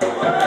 Thank you.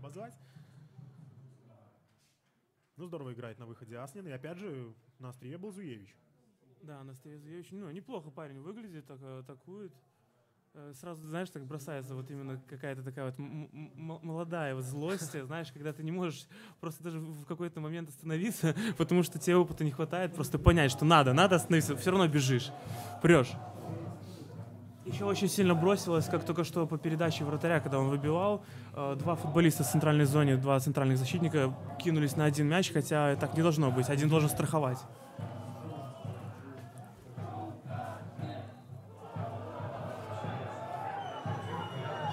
обозвать. Ну, здорово играет на выходе Аснин. И опять же, на острие был Зуевич. Да, на острие Зуевич. Ну, неплохо парень выглядит, так, атакует. Сразу, знаешь, так бросается вот именно какая-то такая вот молодая вот злость, знаешь, когда ты не можешь просто даже в какой-то момент остановиться, потому что тебе опыта не хватает, просто понять, что надо остановиться, все равно бежишь, прешь. Еще очень сильно бросилось, как только что по передаче вратаря, когда он выбивал, два футболиста в центральной зоне, два центральных защитника кинулись на один мяч, хотя так не должно быть, один должен страховать.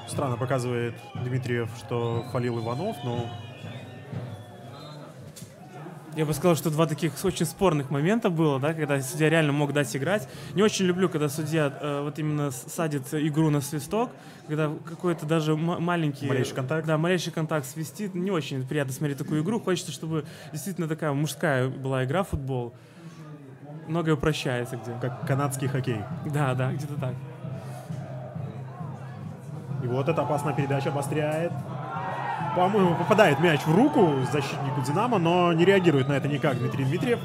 Странно показывает Дмитриев, что фалил Иванов, но... Я бы сказал, что два таких очень спорных момента было, да, когда судья реально мог дать играть. Не очень люблю, когда судья вот именно садит игру на свисток, когда какой-то даже малейший контакт. Да, малейший контакт свистит. Не очень приятно смотреть такую игру. Хочется, чтобы действительно такая мужская была игра в футбол. Многое прощается где. Как канадский хоккей. Да, где-то так. И вот эта опасная передача обостряет. По-моему, попадает мяч в руку защитнику «Динамо», но не реагирует на это никак Дмитрий Дмитриев.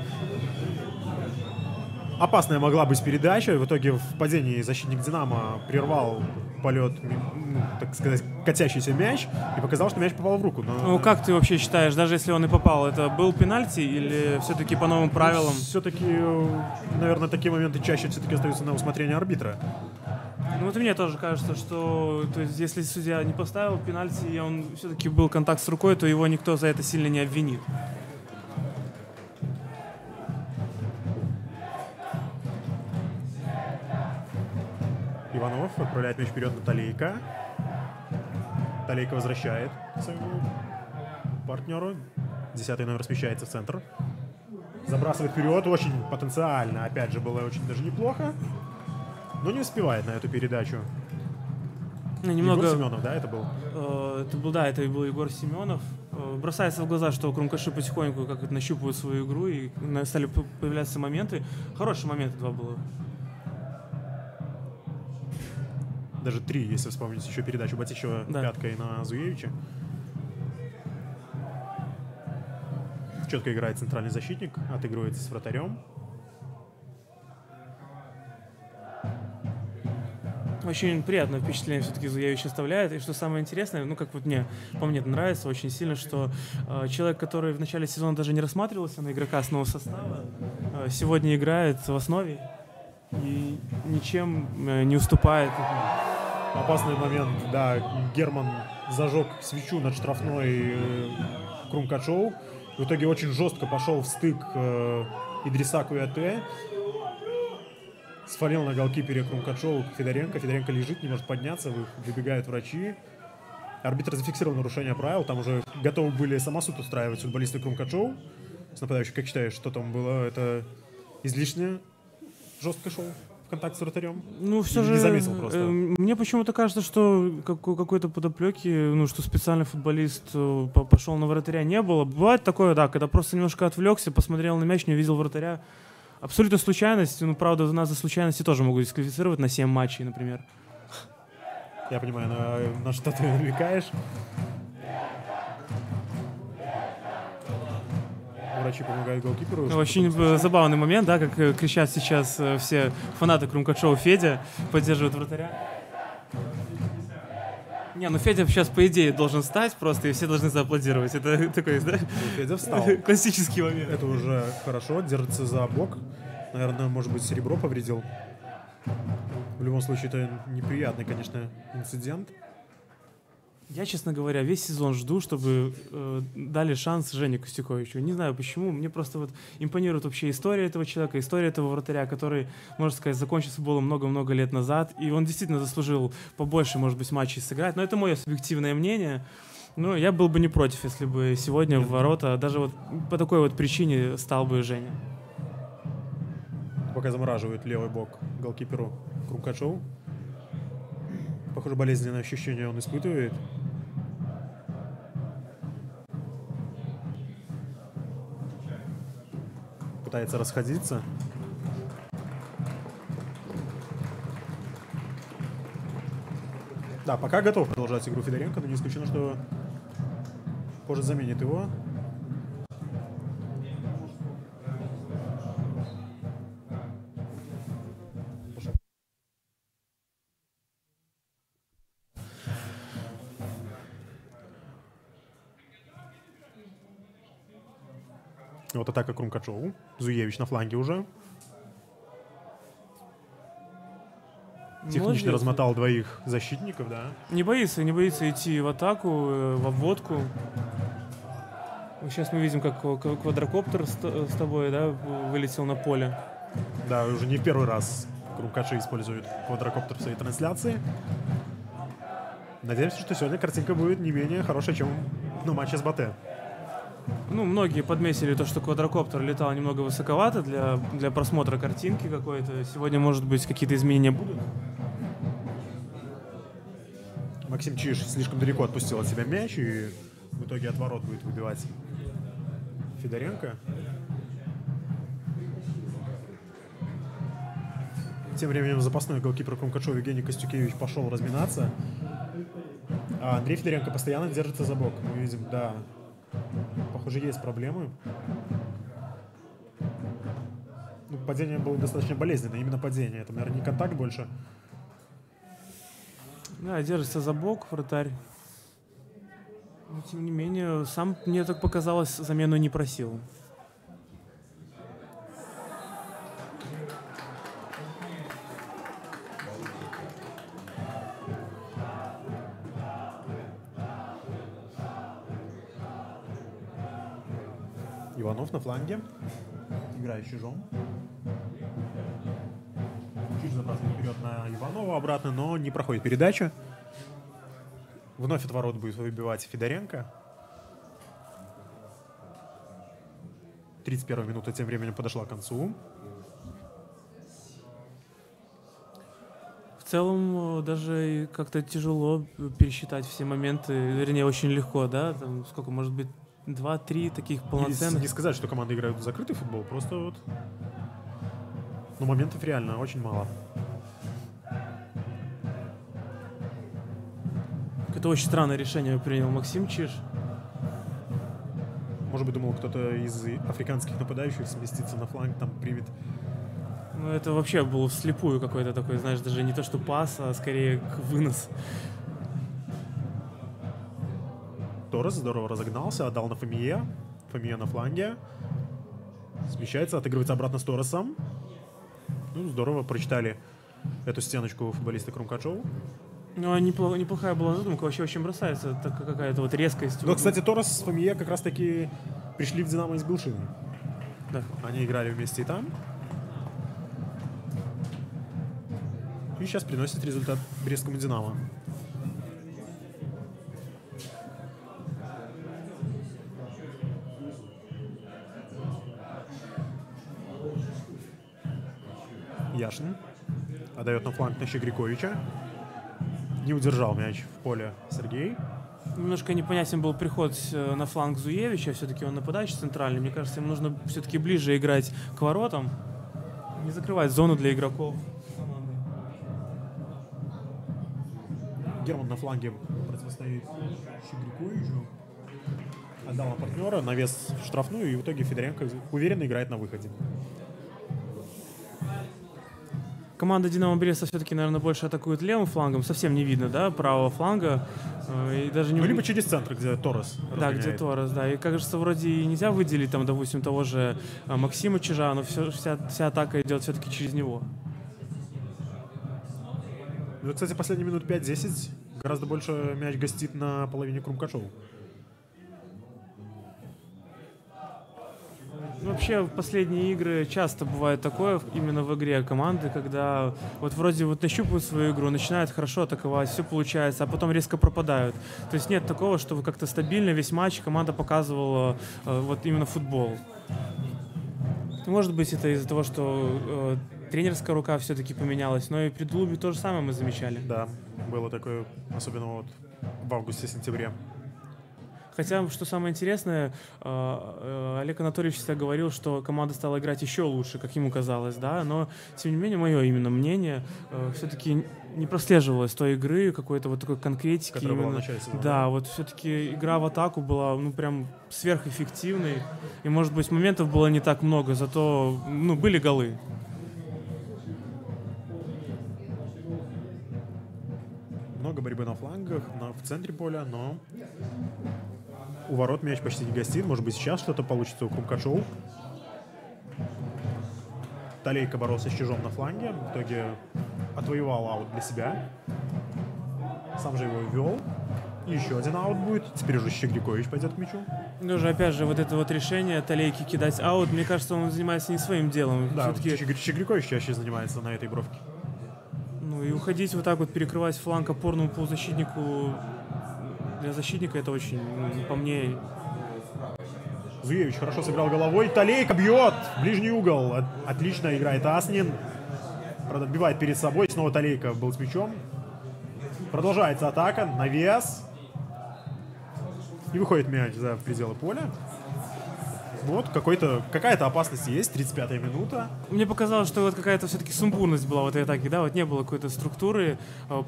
Опасная могла быть передача. В итоге в падении защитник «Динамо» прервал полет, так сказать, катящийся мяч и показал, что мяч попал в руку. Но... Ну, как ты вообще считаешь, даже если он и попал, это был пенальти или все-таки по новым правилам? Все-таки, наверное, такие моменты чаще все-таки остаются на усмотрение арбитра. Ну вот мне тоже кажется, что то есть, если судья не поставил пенальти, и он все-таки был контакт с рукой, то его никто за это сильно не обвинит. Иванов отправляет мяч вперед на Талейка. Талейка возвращает своему партнеру. 10-й номер смещается в центр. Забрасывает вперед. Очень потенциально. Опять же, было очень даже неплохо. Но не успевает на эту передачу. Немного... Егор Семенов, да, это был? Это был Егор Семенов. Бросается в глаза, что Крумкаши потихоньку как нащупывают свою игру, и стали появляться моменты. Хорошие моменты два было. Даже 3, если вспомнить еще передачу Батищева пяткой на Зуевича. Четко играет центральный защитник, отыгрывается с вратарем. Очень приятное впечатление все-таки Зуевич оставляет. И что самое интересное, ну, как вот по мне это нравится очень сильно, что человек, который в начале сезона даже не рассматривался на игрока основного состава, сегодня играет в основе и ничем не уступает. Опасный момент, да, Герман зажег свечу над штрафной Крумкачеву. В итоге очень жестко пошел в стык Идриса Куяте. Сфалил на голкипере Крумкачеву Федоренко. Федоренко лежит, не может подняться, выбегают врачи. Арбитр зафиксировал нарушение правил. Там уже готовы были самосуд устраивать футболисты Крумкачеву. С нападающим, как считаешь, что там было? Это излишне жестко шел в контакт с вратарем? Ну, все же... Не заметил просто. Мне почему-то кажется, что какой-то подоплеки, ну, что специальный футболист пошел на вратаря, не было. Бывает такое, да, когда просто немножко отвлекся, посмотрел на мяч, не увидел вратаря. Абсолютно случайность. Ну, правда, нас за случайности тоже могут дисквалифицировать на 7 матчей, например. Я понимаю, на что ты намекаешь. Врачи помогают голкиперу. Очень забавный момент, да, как кричат сейчас все фанаты Крумкачева. Федя поддерживает вратаря. Не, ну Федя сейчас, по идее, должен встать просто, и все должны зааплодировать. Это такой, да? Федя встал. Классический момент. Это уже хорошо, держится за бок. Наверное, может быть, серебро повредил. В любом случае, это неприятный, конечно, инцидент. Я, честно говоря, весь сезон жду, чтобы дали шанс Жене Костюковичу. Не знаю почему, мне просто вот импонирует вообще история этого человека, история этого вратаря, который, можно сказать, закончил футболом много-много лет назад, и он действительно заслужил побольше, может быть, матчей сыграть, но это мое субъективное мнение. Но я был бы не против, если бы сегодня в ворота, даже вот по такой вот причине стал бы Женя. Пока замораживает левый бок голкиперу Крумкачеву. Похоже, болезненное ощущение он испытывает. Пытается расходиться. Да, пока готов продолжать игру Федоренко, но не исключено, что позже заменит его. Вот атака Крумкачеву. Зуевич на фланге уже. Технично Молодец. размотал двоих защитников, да. Не боится идти в атаку, в обводку. Сейчас мы видим, как квадрокоптер с тобой, да, вылетел на поле. Да, уже не в первый раз Крумкачи использует квадрокоптер в своей трансляции. Надеемся, что сегодня картинка будет не менее хорошая, чем на матче с Батэ. Ну, многие подметили то, что квадрокоптер летал немного высоковато для просмотра картинки какой-то. Сегодня, может быть, какие-то изменения будут. Максим Чиж слишком далеко отпустил от себя мяч, и в итоге от ворот будет выбивать Федоренко. Тем временем запасной голкипер Крумкачева Евгений Костюкевич пошел разминаться. А Андрей Федоренко постоянно держится за бок. Мы видим, да, похоже, есть проблемы. Ну, падение было достаточно болезненное, именно падение. Это, наверное, не контакт больше. Да, держится за бок вратарь. Но, тем не менее, сам, мне так показалось, замену не просил. Иванов на фланге, играет Чижом. Чиж забрасывает вперед на Иванова обратно, но не проходит передача. Вновь от ворот будет выбивать Федоренко. 31-я минута тем временем подошла к концу. В целом, даже как-то тяжело пересчитать все моменты, вернее, очень легко, да? Там сколько, может быть, 2-3 таких полноценных. Не сказать, что команды играют в закрытый футбол, просто вот... Ну, моментов реально очень мало. Это очень странное решение принял Максим Чиж. Может быть, думал, кто-то из африканских нападающих сместится на фланг, там примет. Ну, это вообще был вслепую какой-то такой, знаешь, даже не то что пас, а скорее вынос. Торрес здорово разогнался, отдал на Фомие. Фомия на фланге. Смещается, отыгрывается обратно с Торресом. Ну, здорово прочитали эту стеночку футболиста Крумкачева. Ну, неплохая была задумка, вообще очень бросается, так какая-то вот резкость. Но, кстати, Торрес с Фомие как раз-таки пришли в Динамо из Белшины. Да. Они играли вместе и там. И сейчас приносит результат Брестскому Динамо. Яшин отдает на фланг на Щегриковича. Не удержал мяч в поле Сергей. Немножко непонятен был приход на фланг Зуевича, все-таки он нападающий центральный. Мне кажется, ему нужно все-таки ближе играть к воротам, не закрывать зону для игроков команды. Герман на фланге противостоит Щегриковичу. Отдал на партнера, навес в штрафную, и в итоге Федоренко уверенно играет на выходе. Команда «Динамо Бреста» все-таки, наверное, больше атакует левым флангом. Совсем не видно, да, правого фланга. И даже не... Ну, либо через центр, где Торрес Да, разгоняет. где Торрес, да. И, кажется, вроде и нельзя выделить, там, допустим, того же Максима Чижа, но вся атака идет все-таки через него. Ну, кстати, последние минут 5-10 гораздо больше мяч гостит на половине Крумкачева. Вообще в последние игры часто бывает такое именно в игре команды, когда вот вроде вот нащупывают свою игру, начинают хорошо атаковать, все получается, а потом резко пропадают. То есть нет такого, что как-то стабильно весь матч команда показывала вот именно футбол. Может быть, это из-за того, что тренерская рука все-таки поменялась, но и при Длубе то же самое мы замечали. Да, было такое, особенно вот в августе-сентябре. Хотя, что самое интересное, Олег Анатольевич всегда говорил, что команда стала играть еще лучше, как ему казалось, да, но, тем не менее, мое именно мнение, все-таки не прослеживалось той игры, какой-то вот такой конкретики. Которая именно. была в начале сезона. Да, вот все-таки игра в атаку была, ну, прям сверхэффективной, и, может быть, моментов было не так много, зато, ну, были голы. Много борьбы на флангах, в центре поля, но у ворот мяч почти не гостит. Может быть, сейчас что-то получится у Крумкачева. Талейка боролся с Чижом на фланге. В итоге отвоевал аут для себя. Сам же его ввел. И еще один аут будет. Теперь уже Щегрикович пойдет к мячу. Тоже, опять же, вот это вот решение Талейки кидать аут, мне кажется, он занимается не своим делом. Да, Все-таки Щегрикович чаще занимается на этой бровке. ну и уходить вот так вот, перекрывать фланг опорному полузащитнику, для защитника это очень, ну, по мне... Зуевич хорошо сыграл головой. Талейка бьет в ближний угол. Отлично играет Аснин. Правда, отбивает перед собой. Снова Талейка был с мячом. Продолжается атака. Навес. И выходит мяч за пределы поля. Вот, какая-то опасность есть. 35-я минута. Мне показалось, что вот какая-то все-таки сумбурность была в этой атаке, да, вот не было какой-то структуры,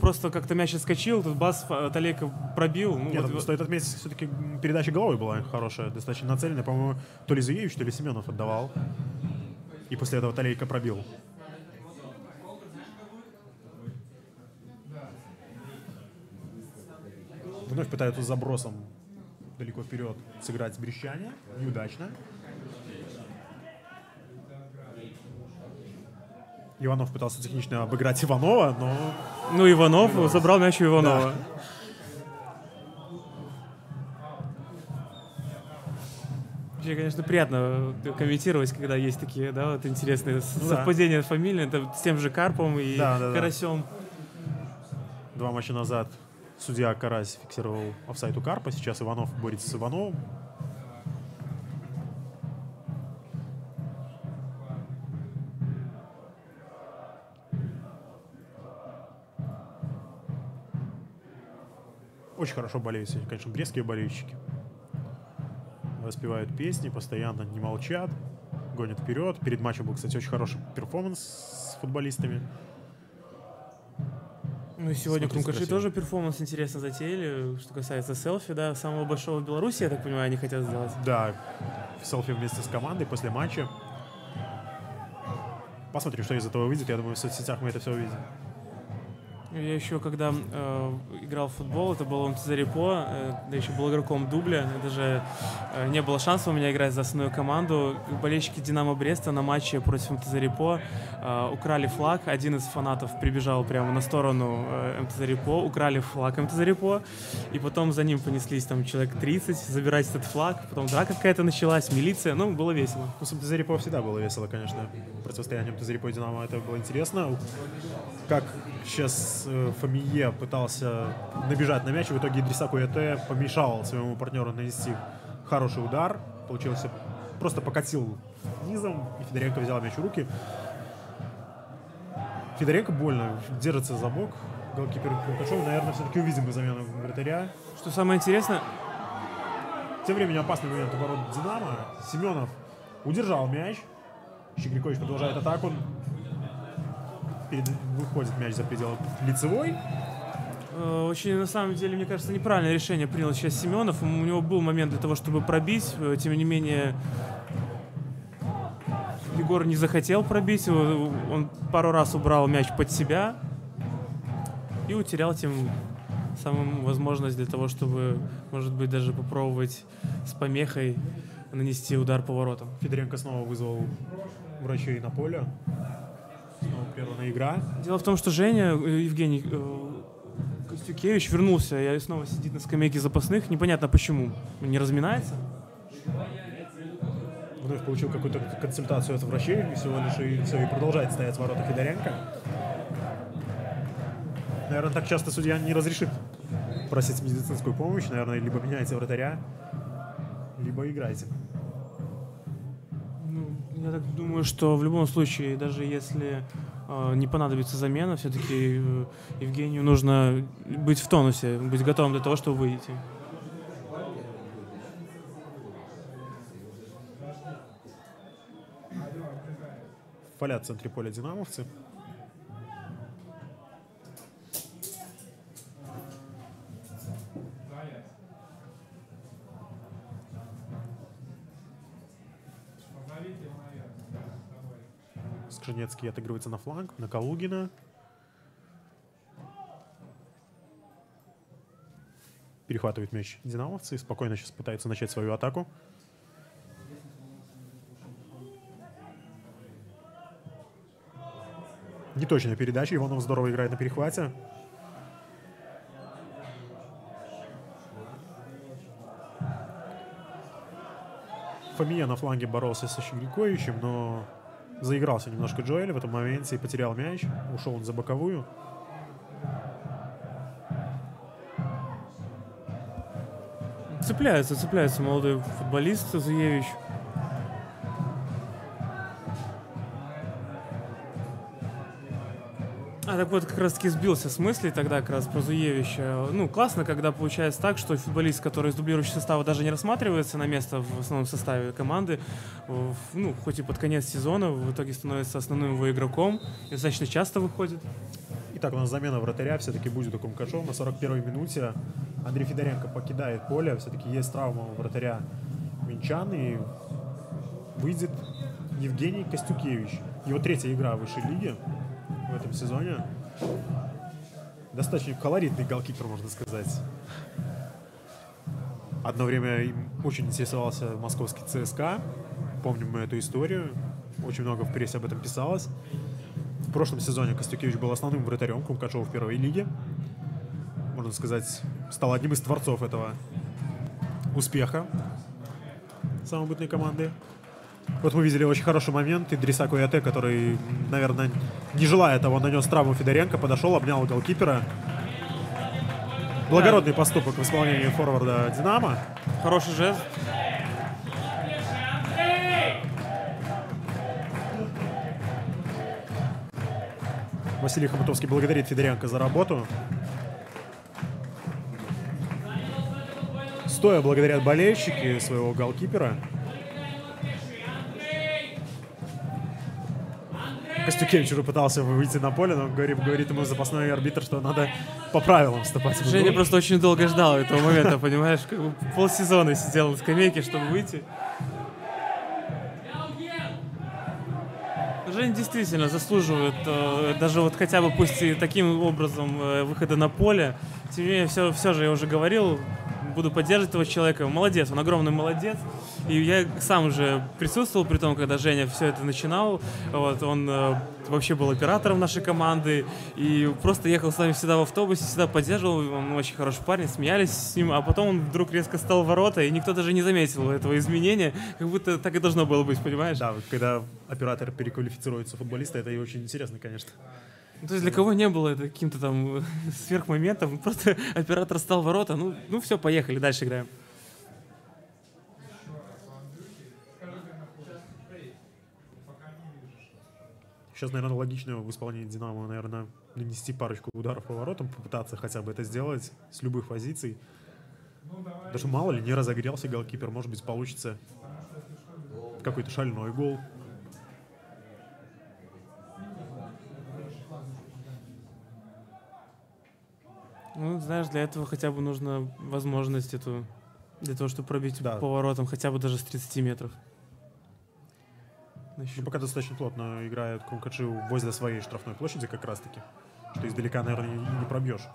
просто как-то мяч отскочил, тут бас Талейка пробил. Ну, Нет, вот, стоит отметить, все-таки передача головой была хорошая, достаточно нацеленная. По-моему, то ли Зуевич, то ли Семенов отдавал. И после этого Талейка пробил. Вновь пытаются с забросом далеко вперед сыграть Брещане. Неудачно. Иванов пытался технично обыграть Иванова, но... ну, Иванов забрал мяч у Иванова. Да. Вообще, конечно, приятно комментировать, когда есть такие, да, вот интересные совпадения фамилии, это с тем же Карпом и Карасем. 2 матча назад судья Карась фиксировал офсайд у Карпа. Сейчас Иванов борется с Ивановым. Очень хорошо болеют сегодня, конечно, брестские болельщики. Воспевают песни, постоянно не молчат, гонят вперед. Перед матчем был, кстати, очень хороший перформанс с футболистами. Ну и сегодня Крумкаши тоже перформанс интересно затеяли, что касается селфи, да, самого большого в Беларуси, я так понимаю, они хотят сделать. Да, селфи вместе с командой после матча. Посмотрим, что из этого выйдет. Я думаю, в соцсетях мы это все увидим. Я еще, когда играл в футбол, это был МТЗ Репо, да еще был игроком дубля, даже не было шанса у меня играть за основную команду. Болельщики Динамо Бреста на матче против МТЗ Репо украли флаг, один из фанатов прибежал прямо на сторону МТЗ Репо, украли флаг МТЗ Репо, и потом за ним понеслись там человек 30 забирать этот флаг, потом драка какая-то началась, милиция, ну, было весело. Ну, с МТЗ Репо всегда было весело, конечно. Противостояние МТЗ Репо и Динамо, это было интересно. Как сейчас Фамие пытался набежать на мяч, и в итоге Идриса Куяте помешал своему партнеру нанести хороший удар. Получился, просто покатил низом, и Федоренко взял мяч в руки. Федоренко больно держится за бок. Голкипер Крумкачев, наверное, все-таки увидим замену вратаря. Что самое интересное... Тем временем опасный момент у ворот Динамо. Семенов удержал мяч. Щегрикович продолжает атаку. Выходит мяч за пределы лицевой. Очень, на самом деле, мне кажется, неправильное решение принял сейчас Семенов. У него был момент для того, чтобы пробить. Тем не менее, Егор не захотел пробить. Он пару раз убрал мяч под себя и утерял тем самым возможность для того, чтобы, может быть, даже попробовать с помехой нанести удар по воротам. Федоренко снова вызвал врачей на поле. Снова прервана игра. Дело в том, что Женя, Евгений Костюкевич вернулся и снова сидит на скамейке запасных. Непонятно почему. Он не разминается? Вновь получил какую-то консультацию от врачей всего лишь, и все, и продолжает стоять в воротах Федоренко. Наверное, так часто судья не разрешит просить медицинскую помощь. Наверное, либо меняйте вратаря, либо играйте. Я так думаю, что в любом случае, даже если не понадобится замена, все-таки Евгению нужно быть в тонусе, быть готовым для того, чтобы выйти. фалят в центре поля динамовцы. Скженецкий отыгрывается на фланг, на Калугина. Перехватывает мяч динамовцы. Спокойно сейчас пытаются начать свою атаку. Неточная передача. Иванов здорово играет на перехвате. Фомия на фланге боролся со Щегриковичем, но заигрался немножко Джоэль в этом моменте и потерял мяч. Ушел он за боковую. Цепляется молодой футболист Зуевич. Так вот, как раз таки сбился с мыслей тогда как раз про Зуевича. Ну, классно, когда получается так, что футболист, который из дублирующего состава даже не рассматривается на место в основном составе команды, ну, хоть и под конец сезона, в итоге становится основным его игроком, и достаточно часто выходит. Итак, у нас замена вратаря все-таки будет у Кумкачева. На 41-й минуте Андрей Федоренко покидает поле. Все-таки есть травма у вратаря минчан, и выйдет Евгений Костюкевич. Его третья игра в высшей лиге в этом сезоне. Достаточно колоритный голкипер, можно сказать. Одно время им очень интересовался московский ЦСКА. Помним мы эту историю. Очень много в прессе об этом писалось. В прошлом сезоне Костюкевич был основным вратарем Кумкачева в первой лиге. Можно сказать, стал одним из творцов этого успеха самобытной команды. Вот мы видели очень хороший момент. Идриса Куяте, который, наверное, не желая того, нанес травму Федоренко, подошел, обнял голкипера. Благородный поступок в исполнении форварда «Динамо». Хороший жест. Василий Хомутовский благодарит Федоренко за работу. Стоя благодарят болельщики своего голкипера. Костюкевич уже пытался выйти на поле, но говорит ему запасной арбитр, что надо по правилам вступать в игру. Женя просто очень долго ждал этого момента, понимаешь? Как бы полсезона сидел на скамейке, чтобы выйти. Женя действительно заслуживает, даже вот хотя бы пусть и таким образом выхода на поле. Тем не менее, все же я уже говорил, буду поддерживать этого человека. Молодец, он огромный молодец. И я сам уже присутствовал при том, когда Женя все это начинал. Вот, он вообще был оператором нашей команды. И просто ехал с нами всегда в автобусе, всегда поддерживал. Он очень хороший парень, смеялись с ним. А потом он вдруг резко стал в ворота, и никто даже не заметил этого изменения. Как будто так и должно было быть, понимаешь? Да, вот когда оператор переквалифицируется в футболиста, это и очень интересно, конечно. То есть для кого не было это каким-то там сверхмоментом, просто оператор стал в ворота, ну все, поехали, дальше играем. Сейчас, наверное, логично в исполнении «Динамо», наверное, нанести парочку ударов по воротам, попытаться хотя бы это сделать с любых позиций. Даже мало ли, не разогрелся голкипер, может быть, получится какой-то шальной гол. Ну, знаешь, для этого хотя бы нужна возможность эту, для того, чтобы пробить Да. по воротам, хотя бы даже с 30 метров. Ну, пока достаточно плотно играет Кумкачев возле своей штрафной площади как раз-таки, что издалека, наверное, и не пробьешь.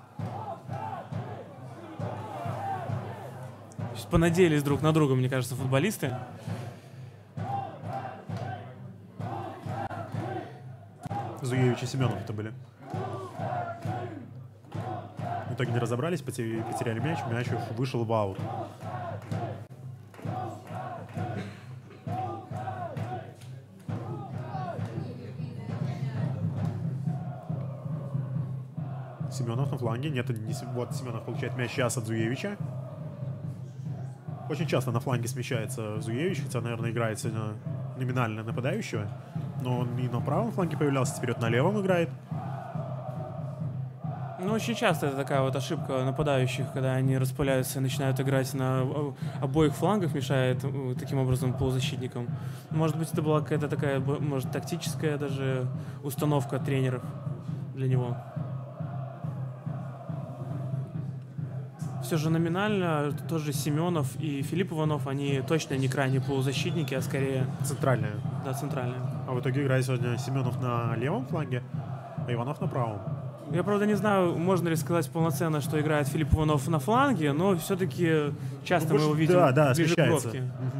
Понадеялись друг на друга, мне кажется, футболисты. Зуевич и Семенов это были. В итоге не разобрались, потеряли мяч, мяч вышел в аут. Семенов на фланге. Нет, вот Семенов получает мяч сейчас от Зуевича. Очень часто на фланге смещается Зуевич, хотя, наверное, играет сегодня номинально нападающего. Но он и на правом фланге появлялся, теперь вот на левом играет. Ну, очень часто это такая вот ошибка нападающих, когда они распыляются и начинают играть на обоих флангах, мешает таким образом полузащитникам. Может быть, это была какая-то такая, может, тактическая даже установка тренеров для него. Все же номинально тоже Семенов и Филипп Иванов, они точно не крайние полузащитники, а скорее... Центральная. Да, центральные. А в итоге играет сегодня Семенов на левом фланге, а Иванов на правом. Я, правда, не знаю, можно ли сказать полноценно, что играет Филипп Иванов на фланге, но все-таки часто мы его видим ближе к бровке. Угу.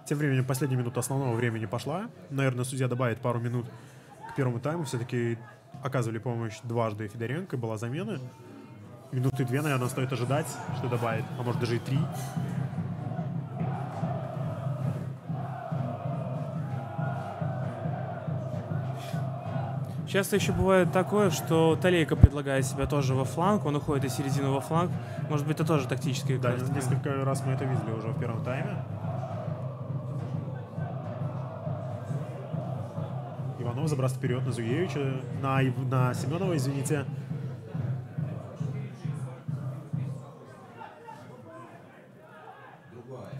Тем временем последняя минута основного времени пошла. Наверное, судья добавит пару минут к первому тайму. Все-таки оказывали помощь дважды Федоренко, была замена. Минуты 2, наверное, стоит ожидать, что добавит, а может даже и 3. Часто еще бывает такое, что Талейко предлагает себя тоже во фланг, он уходит из середины во фланг. Может быть, это тоже тактический. Да, несколько раз мы это видели уже в первом тайме. Иванов забрасывает вперед на Зуевича, на Семенова, извините.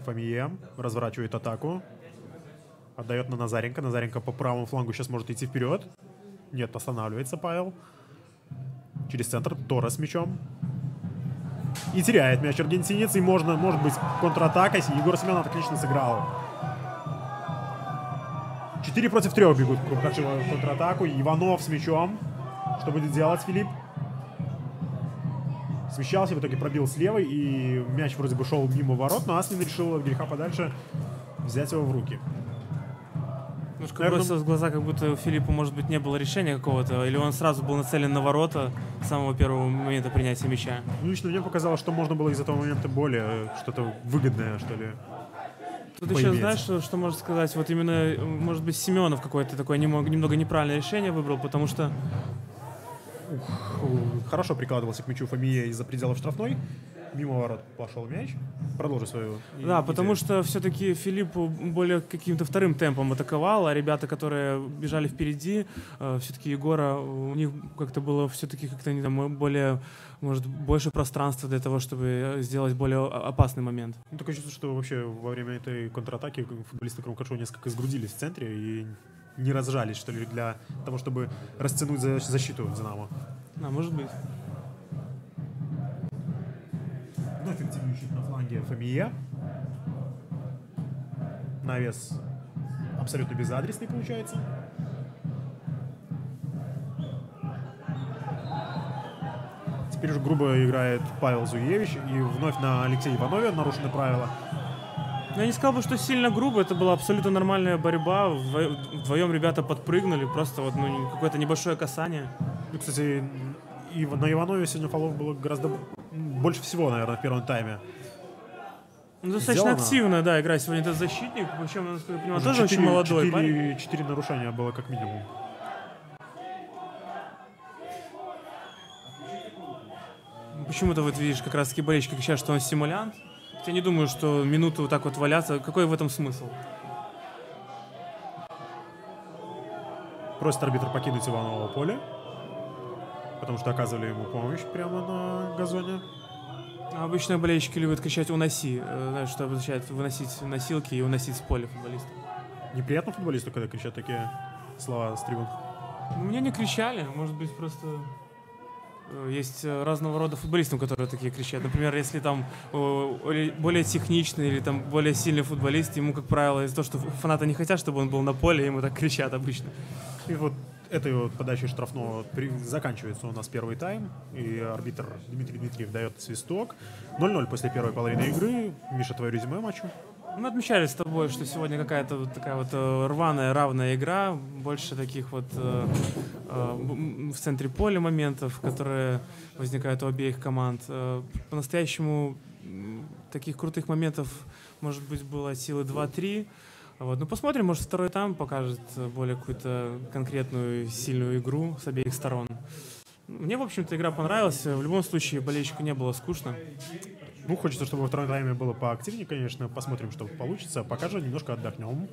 Фомие разворачивает атаку. Отдает на Назаренко. Назаренко по правому флангу сейчас может идти вперед. Нет, останавливается Павел. Через центр Торрес с мячом. И теряет мяч аргентинец. И может быть, контратака. Егор Семенов отлично сыграл. 4 против 3 бегут в контратаку. Иванов с мячом. Что будет делать Филипп? Смещался, в итоге пробил с левой, и мяч вроде бы шел мимо ворот, но Аслин решил от греха подальше взять его в руки. Немножко бросилось в глаза, как будто у Филиппа, может быть, не было решения какого-то, или он сразу был нацелен на ворота с самого первого момента принятия мяча. Лично мне показалось, что можно было из этого момента более что-то выгодное, что ли. Тут еще, знаешь, что можно сказать? Вот именно, может быть, Семенов какое-то такое немного неправильное решение выбрал, потому что хорошо прикладывался к мячу Фомия из-за пределов штрафной. Мимо ворот пошел мяч. Продолжи свою. Да, потому что все-таки Филипп более каким-то вторым темпом атаковал, а ребята, которые бежали впереди, все-таки Егора, у них как-то было все-таки как-то они там более, может, больше пространства для того, чтобы сделать более опасный момент. Ну, такое чувство, что вообще во время этой контратаки футболисты Крумкашова несколько сгрудились в центре и не разжались, что ли, для того, чтобы растянуть защиту Динамо. Да, может быть. Вновь активирующий на фланге Фомия. Навес абсолютно безадресный получается. Теперь уже грубо играет Павел Зуевич. И вновь на Алексея Иванове нарушены правила. Я не сказал бы, что сильно грубо, это была абсолютно нормальная борьба. Вдвоем ребята подпрыгнули, просто вот какое-то небольшое касание. Ну, кстати, и на Иванове сегодня фолов было гораздо больше всего, наверное, в первом тайме. Ну, достаточно активно, да, игра сегодня этот защитник, причем, насколько я понимаю, тоже очень молодой парень. 4 нарушения было как минимум. Почему-то вот видишь, как раз таки болельщики кричат, что он симулянт. Я не думаю, что минуту вот так вот валяться. Какой в этом смысл? Просит арбитр покинуть Иваново поле, потому что оказывали ему помощь прямо на газоне. Обычно болельщики любят кричать «уноси», знаешь, что означает выносить носилки и уносить с поля футболиста. Неприятно футболисту, когда кричат такие слова с трибун? Мне не кричали, может быть, просто есть разного рода футболисты, которые такие кричат. Например, если там более техничный или там более сильный футболист, ему, как правило, из-за того, что фанаты не хотят, чтобы он был на поле, ему так кричат обычно. И вот этой вот подачей штрафного заканчивается у нас первый тайм, и арбитр Дмитрий Дмитриев дает свисток. 0-0 после первой половины игры. Миша, твое резюме матчу? Мы отмечали с тобой, что сегодня какая-то вот такая вот рваная, равная игра, больше таких вот в центре поля моментов, которые возникают у обеих команд. По-настоящему таких крутых моментов, может быть, было силы 2-3. Вот. Ну, посмотрим, может, второй тайм покажет более какую-то конкретную сильную игру с обеих сторон. Мне, в общем-то, игра понравилась. В любом случае, болельщику не было скучно. Ну, хочется, чтобы во втором тайме было поактивнее, конечно. Посмотрим, что получится. Пока же немножко отдохнем.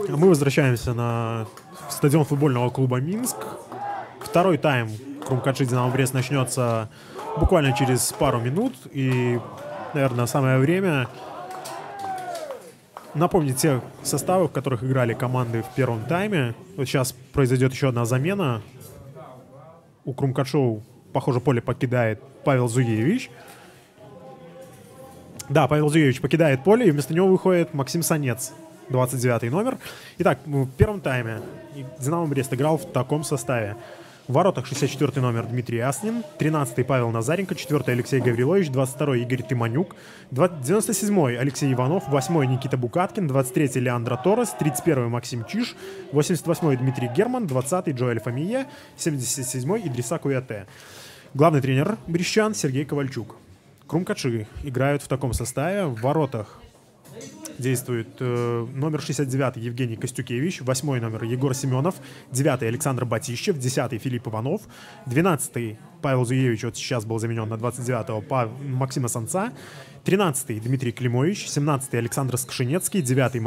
Мы возвращаемся на стадион футбольного клуба «Минск». Второй тайм Крумкаджи Динамо Брест начнется буквально через пару минут. И, наверное, самое время напомнить те составы, в которых играли команды в первом тайме. Вот сейчас произойдет еще одна замена. У Крумкаджоу, похоже, поле покидает Павел Зуевич. Да, Павел Зуевич покидает поле, и вместо него выходит Максим Санец, 29-й номер. Итак, в первом тайме Динамо Брест играл в таком составе. В воротах 64-й номер Дмитрий Аснин, 13-й Павел Назаренко, 4-й Алексей Гаврилович, 22-й Игорь Тыманюк, 97-й Алексей Иванов, 8-й Никита Букаткин, 23-й Леандро Торрес, 31-й Максим Чиш, 88-й Дмитрий Герман, 20-й Джоэль Фамия, 77-й Идриса Куяте. Главный тренер брестчан Сергей Ковальчук. Крумкаджи играют в таком составе. В воротах действует номер 69 Евгений Костюкевич, 8 номер Егор Семенов, 9 Александр Батищев, 10 Филипп Иванов, 12 Павел Зуевич, вот сейчас был заменен на 29-го Максима Санца, 13 Дмитрий Климович, 17 Александр Скшинецкий, 19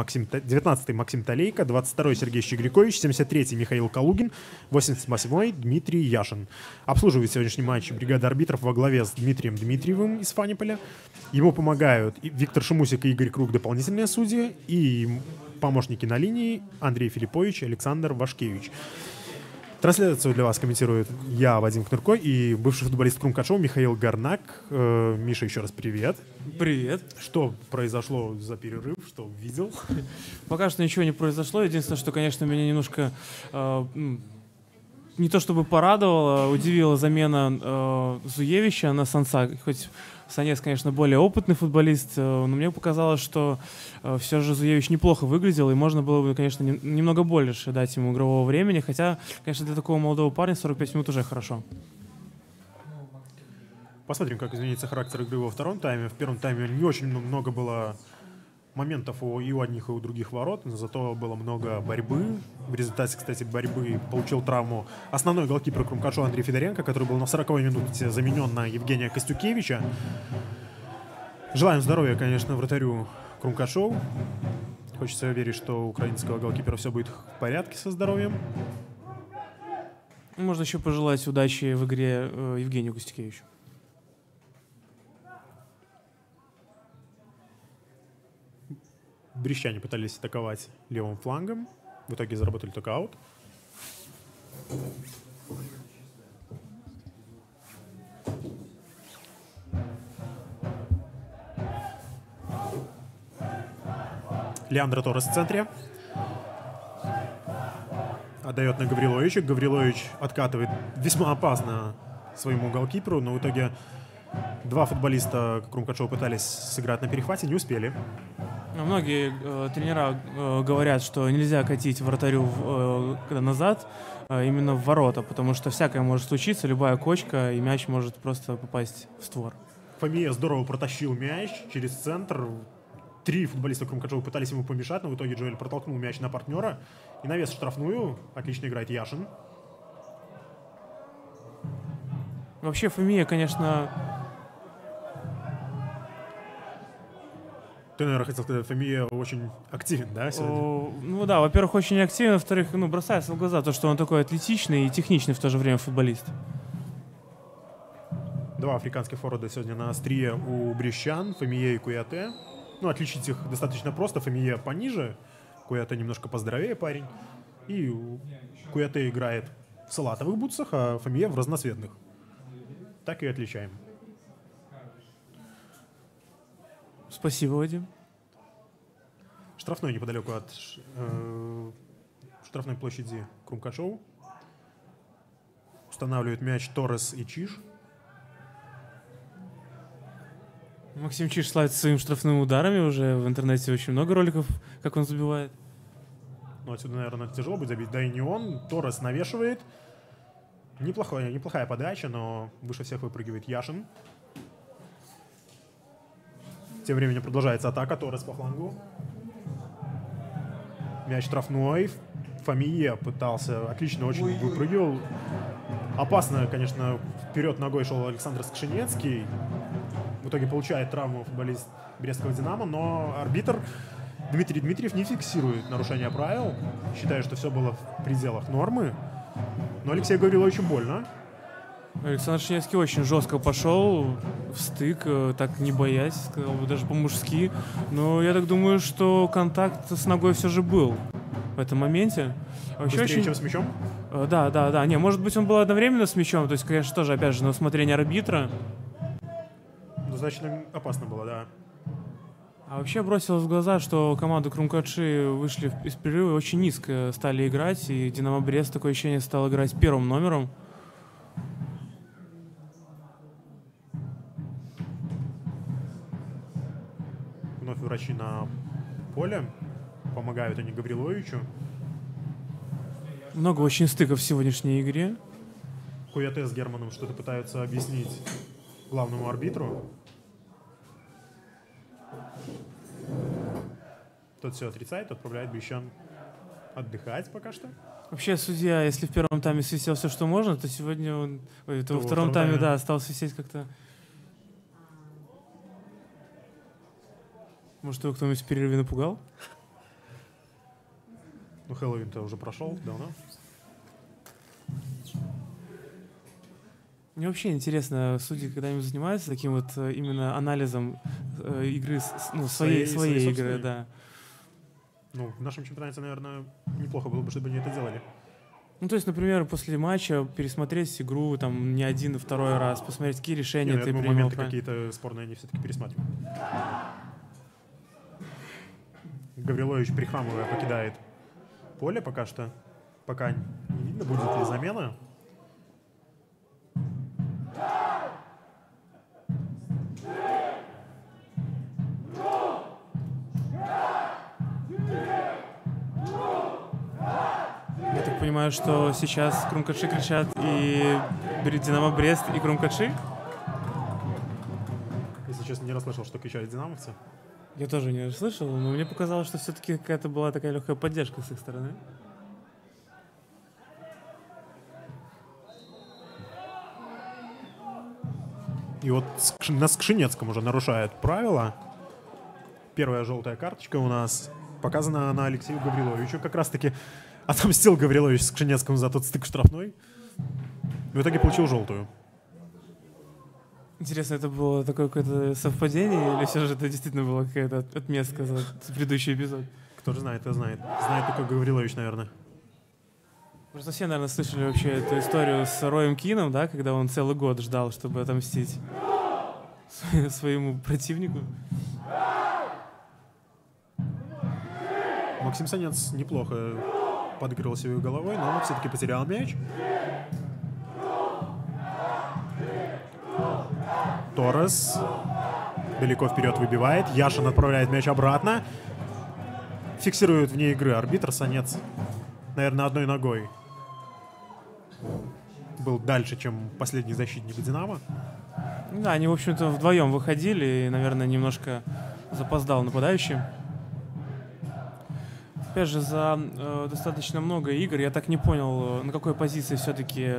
Максим Талейко, 22 Сергей Щегрякович, 73 Михаил Калугин, 88 Дмитрий Яшин. Обслуживает сегодняшний матч бригада арбитров во главе с Дмитрием Дмитриевым из Фаниполя. Ему помогают Виктор Шимусик и Игорь Круг, дополнительные судьи, и помощники на линии Андрей Филиппович и Александр Вашкевич. Трансляцию для вас комментирует я, Вадим Кнырко, и бывший футболист Крумкаджоу Михаил Горнак. Миша, еще раз привет. Привет. Что произошло за перерыв? Что видел? Пока что ничего не произошло. Единственное, что, конечно, меня немножко не то чтобы порадовало, удивила замена Зуевича на Санца. Хоть Санец, конечно, более опытный футболист, но мне показалось, что все же Зуевич неплохо выглядел, и можно было бы, конечно, немного больше дать ему игрового времени, хотя, конечно, для такого молодого парня 45 минут уже хорошо. Посмотрим, как изменится характер игры во втором тайме. В первом тайме не очень много было моментов и у одних, и у других ворот, но зато было много борьбы. В результате, кстати, борьбы получил травму основной голкипер Крумкаджоу Андрей Федоренко, который был на 40-й минуте заменен на Евгения Костюкевича. Желаем здоровья, конечно, вратарю Крумкаджоу. Хочется верить, что у украинского голкипера все будет в порядке со здоровьем. Можно еще пожелать удачи в игре Евгению Костюкевичу. Брестчане пытались атаковать левым флангом. В итоге заработали только аут. Леандро Торрес в центре. Отдает на Гавриловича. Гаврилович откатывает весьма опасно своему голкиперу, но в итоге два футболиста Крумкаджоу пытались сыграть на перехвате, не успели. Многие тренера говорят, что нельзя катить вратарю когда назад, именно в ворота, потому что всякое может случиться, любая кочка, и мяч может просто попасть в створ. Фамия здорово протащил мяч через центр. Три футболиста Крумкаджоу пытались ему помешать, но в итоге Джоэль протолкнул мяч на партнера. И навес штрафную. Отлично играет Яшин. Вообще Фамия, конечно... Ты, наверное, хотел сказать, Фамия очень активен, да, сегодня? Ну да, во-первых, очень активен, во-вторых, бросается в глаза то, что он такой атлетичный и техничный в то же время футболист. Два африканских форварда сегодня на острие у брестчан, Фамия и Куяте. Ну, отличить их достаточно просто. Фамия пониже, Куяте немножко поздоровее парень. И Куяте играет в салатовых бутсах, а Фамия в разноцветных. Так и отличаем. Спасибо, Вадим. Штрафной неподалеку от штрафной площади Крумкаджоу. Устанавливают мяч Торрес и Чиш. Максим Чиш славится своими штрафными ударами. Уже в интернете очень много роликов, как он забивает. Ну, отсюда, наверное, тяжело будет забить. Да и не он. Торрес навешивает. Неплохая подача, но выше всех выпрыгивает Яшин. Тем временем продолжается атака. Торрес по флангу. Мяч штрафной. Фамия пытался. Отлично очень выпрыгивал. Опасно, конечно, вперед ногой шел Александр Скшинецкий. В итоге получает травму футболист Брестского «Динамо», но арбитр Дмитрий Дмитриев не фиксирует нарушение правил, считая, что все было в пределах нормы. Но Алексею Гавриловичу больно. Александр Шеневский очень жестко пошел в стык, так не боясь, сказал бы даже по-мужски. Но я так думаю, что контакт с ногой все же был в этом моменте. Быстрее, очень... чем с мячом? Да. Не, может быть, он был одновременно с мячом. То есть, конечно, тоже, опять же, на усмотрение арбитра. Ну, значит, опасно было, да. А вообще бросилось в глаза, что команду Крумкачи вышли из перерыва, очень низко стали играть, и Динамо Брест, такое ощущение, стал играть первым номером. Вновь врачи на поле. Помогают они Гавриловичу. Много очень стыков в сегодняшней игре. Куяте с Германом что-то пытаются объяснить главному арбитру. Тот все отрицает, отправляет Бещан отдыхать пока что. Вообще, судья, если в первом тайме свистел все, что можно, то сегодня он... во втором тайме, да, стал свистеть как-то... Может, его кто-нибудь в перерыве напугал? Ну, Хэллоуин-то уже прошел давно. Мне вообще интересно, судьи когда-нибудь занимаются таким вот именно анализом игры, своей игры, да. Ну, в нашем чемпионате, наверное, неплохо было бы, чтобы они это делали. Ну, то есть, например, после матча пересмотреть игру там не один, а второй раз, посмотреть, какие решения ты принял. Моменты какие-то спорные они все-таки пересматривают. Гаврилович, прихрамывая, покидает поле пока что. Пока не видно, будет ли замена. Я так понимаю, что сейчас Крумкачи кричат и Динамо Брест, и Крумкачи? Если честно, не расслышал, что кричали динамовцы. Я тоже не слышал, но мне показалось, что все-таки какая-то была такая легкая поддержка с их стороны. И вот на Скшинецком уже нарушает правила. Первая желтая карточка у нас показана на Алексею Гавриловичу. Как раз-таки отомстил Гаврилович Скшинецкому за тот стык штрафной. В итоге получил желтую. Интересно, это было такое какое-то совпадение, или все же это действительно была какая-то отместка за предыдущий эпизод? Кто же знает, кто знает. Знает только Гаврилович, наверное. Просто все, наверное, слышали вообще эту историю с Роем Кином, да, когда он целый год ждал, чтобы отомстить своему противнику. Максим Санец неплохо подыгрывал себе головой, но он все-таки потерял мяч. Торрес далеко вперед выбивает. Яшин отправляет мяч обратно. Фиксирует вне игры арбитр. Санец, наверное, одной ногой был дальше, чем последний защитник «Динамо». Да, они, в общем-то, вдвоем выходили, и, наверное, немножко запоздал нападающий. Опять же, за достаточно много игр я так не понял, на какой позиции все-таки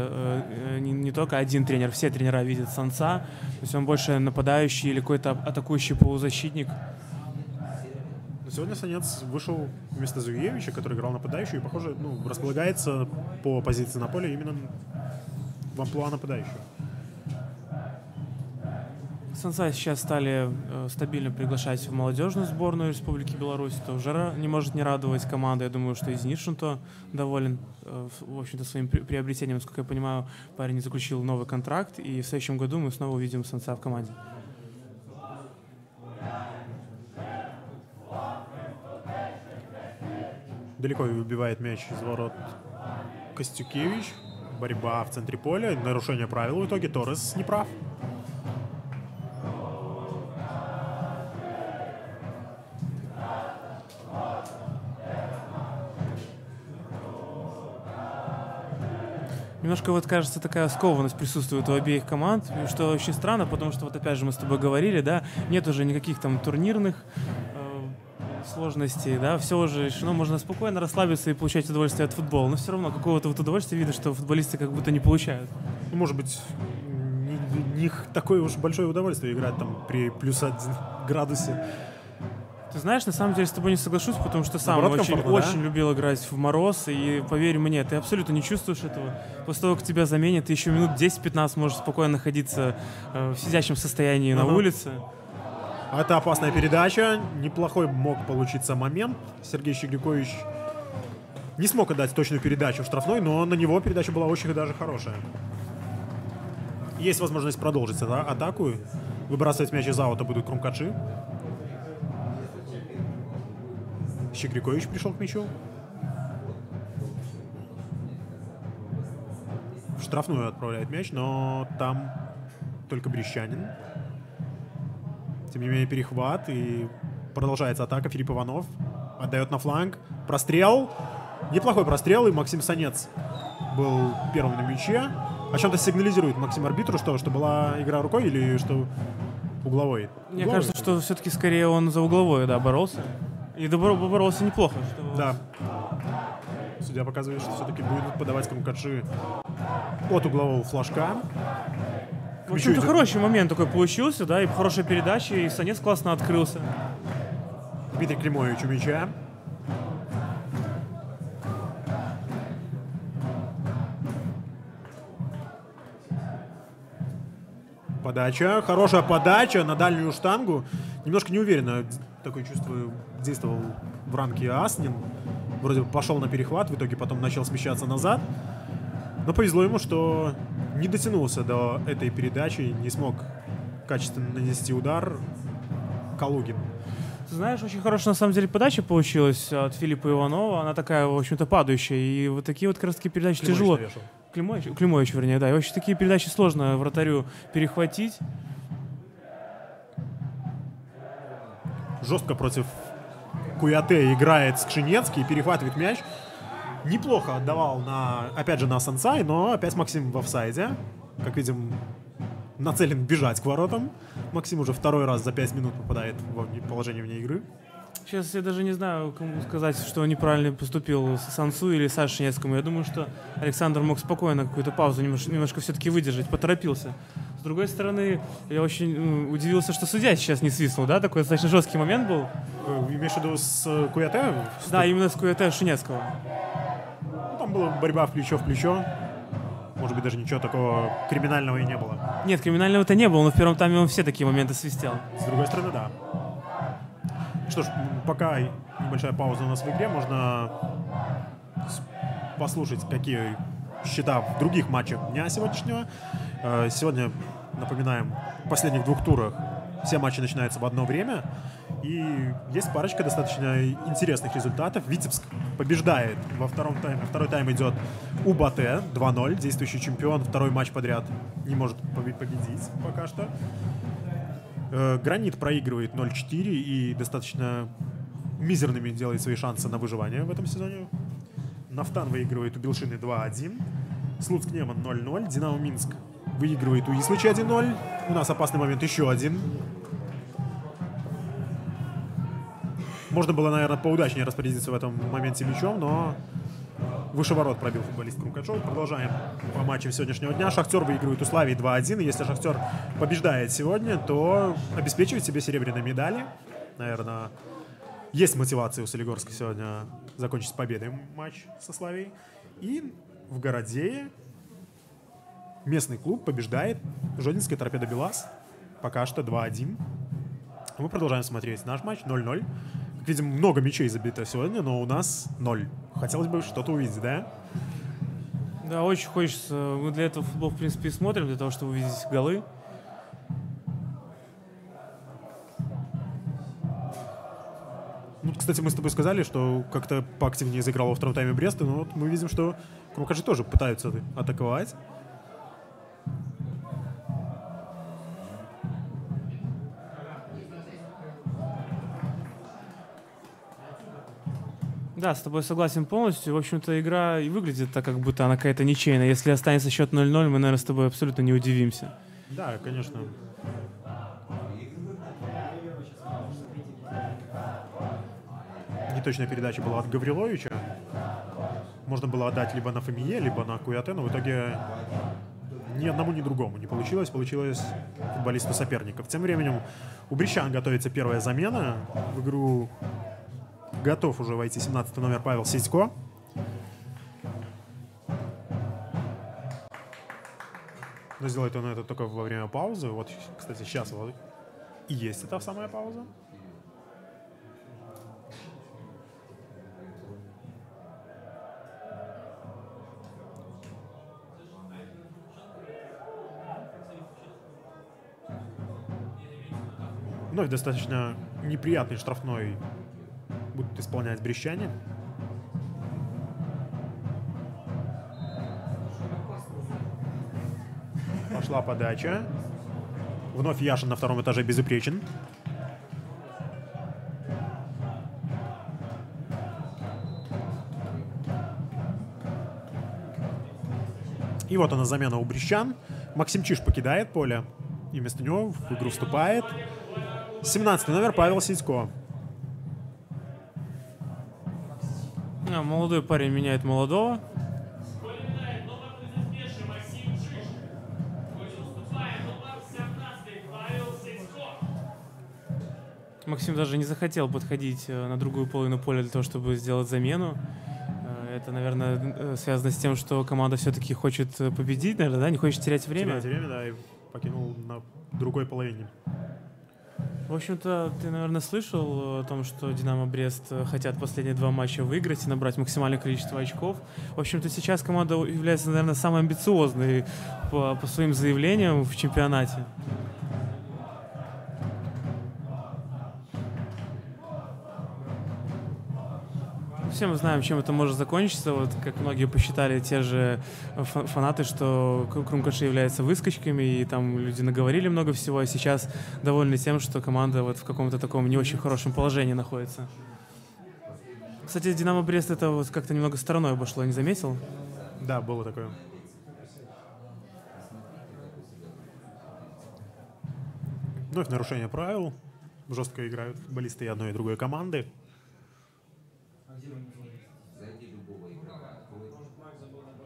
не только один тренер, все тренера видят Санца. То есть он больше нападающий или какой-то атакующий полузащитник. Но сегодня Санец вышел вместо Зуевича, который играл нападающий, и, похоже, располагается по позиции на поле именно в амплуа нападающего. Санца сейчас стали стабильно приглашать в молодежную сборную Республики Беларусь. Это уже не может не радовать команда. Я думаю, что и Зенит-Шунто доволен, в общем-то, своим приобретением. Насколько я понимаю, парень заключил новый контракт, и в следующем году мы снова увидим Санца в команде. Далеко выбивает мяч из ворот Костюкевич. Борьба в центре поля. Нарушение правил в итоге. Торрес не прав. Немножко, вот, кажется, такая скованность присутствует у обеих команд, что очень странно, потому что, вот опять же, мы с тобой говорили, да, нет уже никаких там турнирных сложностей, да, все уже решено, можно спокойно расслабиться и получать удовольствие от футбола, но все равно какого-то вот удовольствия видно, что футболисты как будто не получают. Ну, может быть, не такое уж большое удовольствие играть там при +1 градусе Ты знаешь, на самом деле с тобой не соглашусь, потому что сам Наоборот, очень, комфортно, да? очень любил играть в мороз, и поверь мне, ты абсолютно не чувствуешь этого. После того, как тебя заменят, ты еще минут 10-15 можешь спокойно находиться в сидящем состоянии на улице. Это опасная передача. Неплохой мог получиться момент. Сергей Щегликович не смог отдать точную передачу в штрафной, но на него передача была очень даже хорошая. Есть возможность продолжить атаку. Выбрасывать мяч из аута будут Крумкачи. Щегликович пришел к мячу. В штрафную отправляет мяч, но там только Брещанин. Тем не менее, перехват, и продолжается атака. Филипп Иванов отдает на фланг. Прострел. Неплохой прострел, и Максим Санец был первым на мяче. О чем-то сигнализирует Максим арбитру, что была игра рукой или что угловой? Мне кажется, что все-таки скорее он за угловой, да, боролся. И боролся неплохо. Да. Судья показывает, что все-таки будет подавать Крумкачи от углового флажка. В общем-то, хороший момент такой получился, да, и хорошая передача, и Санец классно открылся. Дмитрий Климович у мяча. Подача. Хорошая подача на дальнюю штангу. Немножко неуверенно, такое чувство, действовал в рамке Аснин. Вроде бы пошел на перехват, в итоге потом начал смещаться назад. Но повезло ему, что не дотянулся до этой передачи, не смог качественно нанести удар Калугин. Ты знаешь, очень хорошая на самом деле подача получилась от Филиппа Иванова. Она такая, в общем-то, падающая. И вот такие вот как раз таки передачи тяжело. Климович, вернее, да. И вообще такие передачи сложно вратарю перехватить. Жестко против Куяте играет Скшинецкий, перехватывает мяч. Неплохо отдавал, опять же, на Сансай, но опять Максим в офсайде. Как видим, нацелен бежать к воротам. Максим уже второй раз за 5 минут попадает в положение вне игры. Сейчас я даже не знаю, кому сказать, что неправильно поступил Сансу или Саше Шинецкому. Я думаю, что Александр мог спокойно какую-то паузу немножко все-таки выдержать, поторопился. С другой стороны, я очень удивился, что судья сейчас не свистнул, да? Такой достаточно жесткий момент был. Имеешь в виду с Куяте? Да, именно с Куяте Шинецкого. Там была борьба в плечо. Может быть, даже ничего такого криминального и не было. Нет, криминального-то не было, но в первом тайме он все такие моменты свистел. С другой стороны, да. Что ж, пока небольшая пауза у нас в игре, можно послушать, какие счета в других матчах дня сегодняшнего. Сегодня, напоминаем, в последних 2 турах все матчи начинаются в одно время. И есть парочка достаточно интересных результатов. Витебск побеждает во втором тайме. Второй тайм идет УБАТЭ 2-0. Действующий чемпион. Второй матч подряд не может победить пока что. Гранит проигрывает 0-4 и достаточно мизерными делает свои шансы на выживание в этом сезоне. Нафтан выигрывает у Белшины 2-1. Слуцк Неман 0-0. Динамо Минск выигрывает у Ислыча 1-0. У нас опасный момент еще один. Можно было, наверное, поудачнее распорядиться в этом моменте мячом, но выше ворот пробил футболист Крумкачев. Продолжаем по матчам сегодняшнего дня. Шахтер выигрывает у Славии 2-1. И если Шахтер побеждает сегодня, то обеспечивает себе серебряные медали. Наверное, есть мотивация у Солигорска сегодня закончить с победой матч со Славией. И в Городее местный клуб побеждает Жодинская торпеда БелАЗ. Пока что 2-1. Мы продолжаем смотреть наш матч 0-0. Как видим, много мячей забито сегодня, но у нас 0. Хотелось бы что-то увидеть, да? Да, очень хочется. Мы для этого футбол, в принципе, и смотрим, для того, чтобы увидеть голы. Ну, кстати, мы с тобой сказали, что как-то поактивнее заиграл во втором тайме Бреста, но вот мы видим, что Крумкачи тоже пытаются атаковать. Да, с тобой согласен полностью. В общем-то, игра и выглядит так, как будто она какая-то ничейная. Если останется счет 0-0, мы, наверное, с тобой абсолютно не удивимся. Да, конечно. Неточная передача была от Гавриловича. Можно было отдать либо на Фомие, либо на Куяте, но в итоге ни одному, ни другому не получилось. Получилось футболисту соперников. Тем временем у брестчан готовится первая замена. В игру готов уже войти 17-й номер Павел Сидько. Но сделает он это только во время паузы. Вот, кстати, сейчас вот и есть эта самая пауза. Вновь достаточно неприятный штрафной будут исполнять брестчане. Пошла подача. Вновь Яшин на втором этаже безупречен. И вот она замена у брестчан. Максим Чиж покидает поле. И вместо него в игру вступает 17-й номер Павел Сидько. Молодой парень меняет молодого. Максим даже не захотел подходить на другую половину поля для того, чтобы сделать замену. Это, наверное, связано с тем, что команда все-таки хочет победить, наверное, да? Не хочет терять время. Терять время, да, и покинул на другой половине. В общем-то, ты, наверное, слышал о том, что «Динамо Брест» хотят последние 2 матча выиграть и набрать максимальное количество очков. В общем-то, сейчас команда является, наверное, самой амбициозной по своим заявлениям в чемпионате. Все мы знаем, чем это может закончиться. Вот как многие посчитали те же фанаты, что Крумкаши является выскочками, и там люди наговорили много всего, а сейчас довольны тем, что команда вот в каком-то таком не очень хорошем положении находится. Кстати, «Динамо Брест» это вот как-то немного стороной обошло, не заметил? Да, было такое. Вновь нарушение правил. Жестко играют футболисты и одной, и другой команды.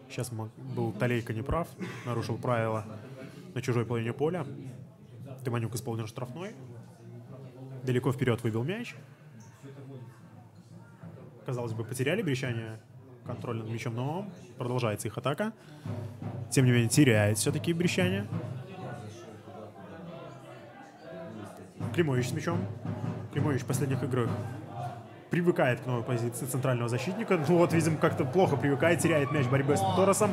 Сейчас был Талейка неправ, нарушил правила на чужой половине поля. Тыманюк исполнил штрафной. Далеко вперед выбил мяч. Казалось бы, потеряли брестчане контроль над мячом, но продолжается их атака. Тем не менее, теряет все-таки брестчане. Климович с мячом. Климович в последних играх привыкает к новой позиции центрального защитника. Ну вот, видимо, как-то плохо привыкает, теряет мяч в борьбе с Торресом.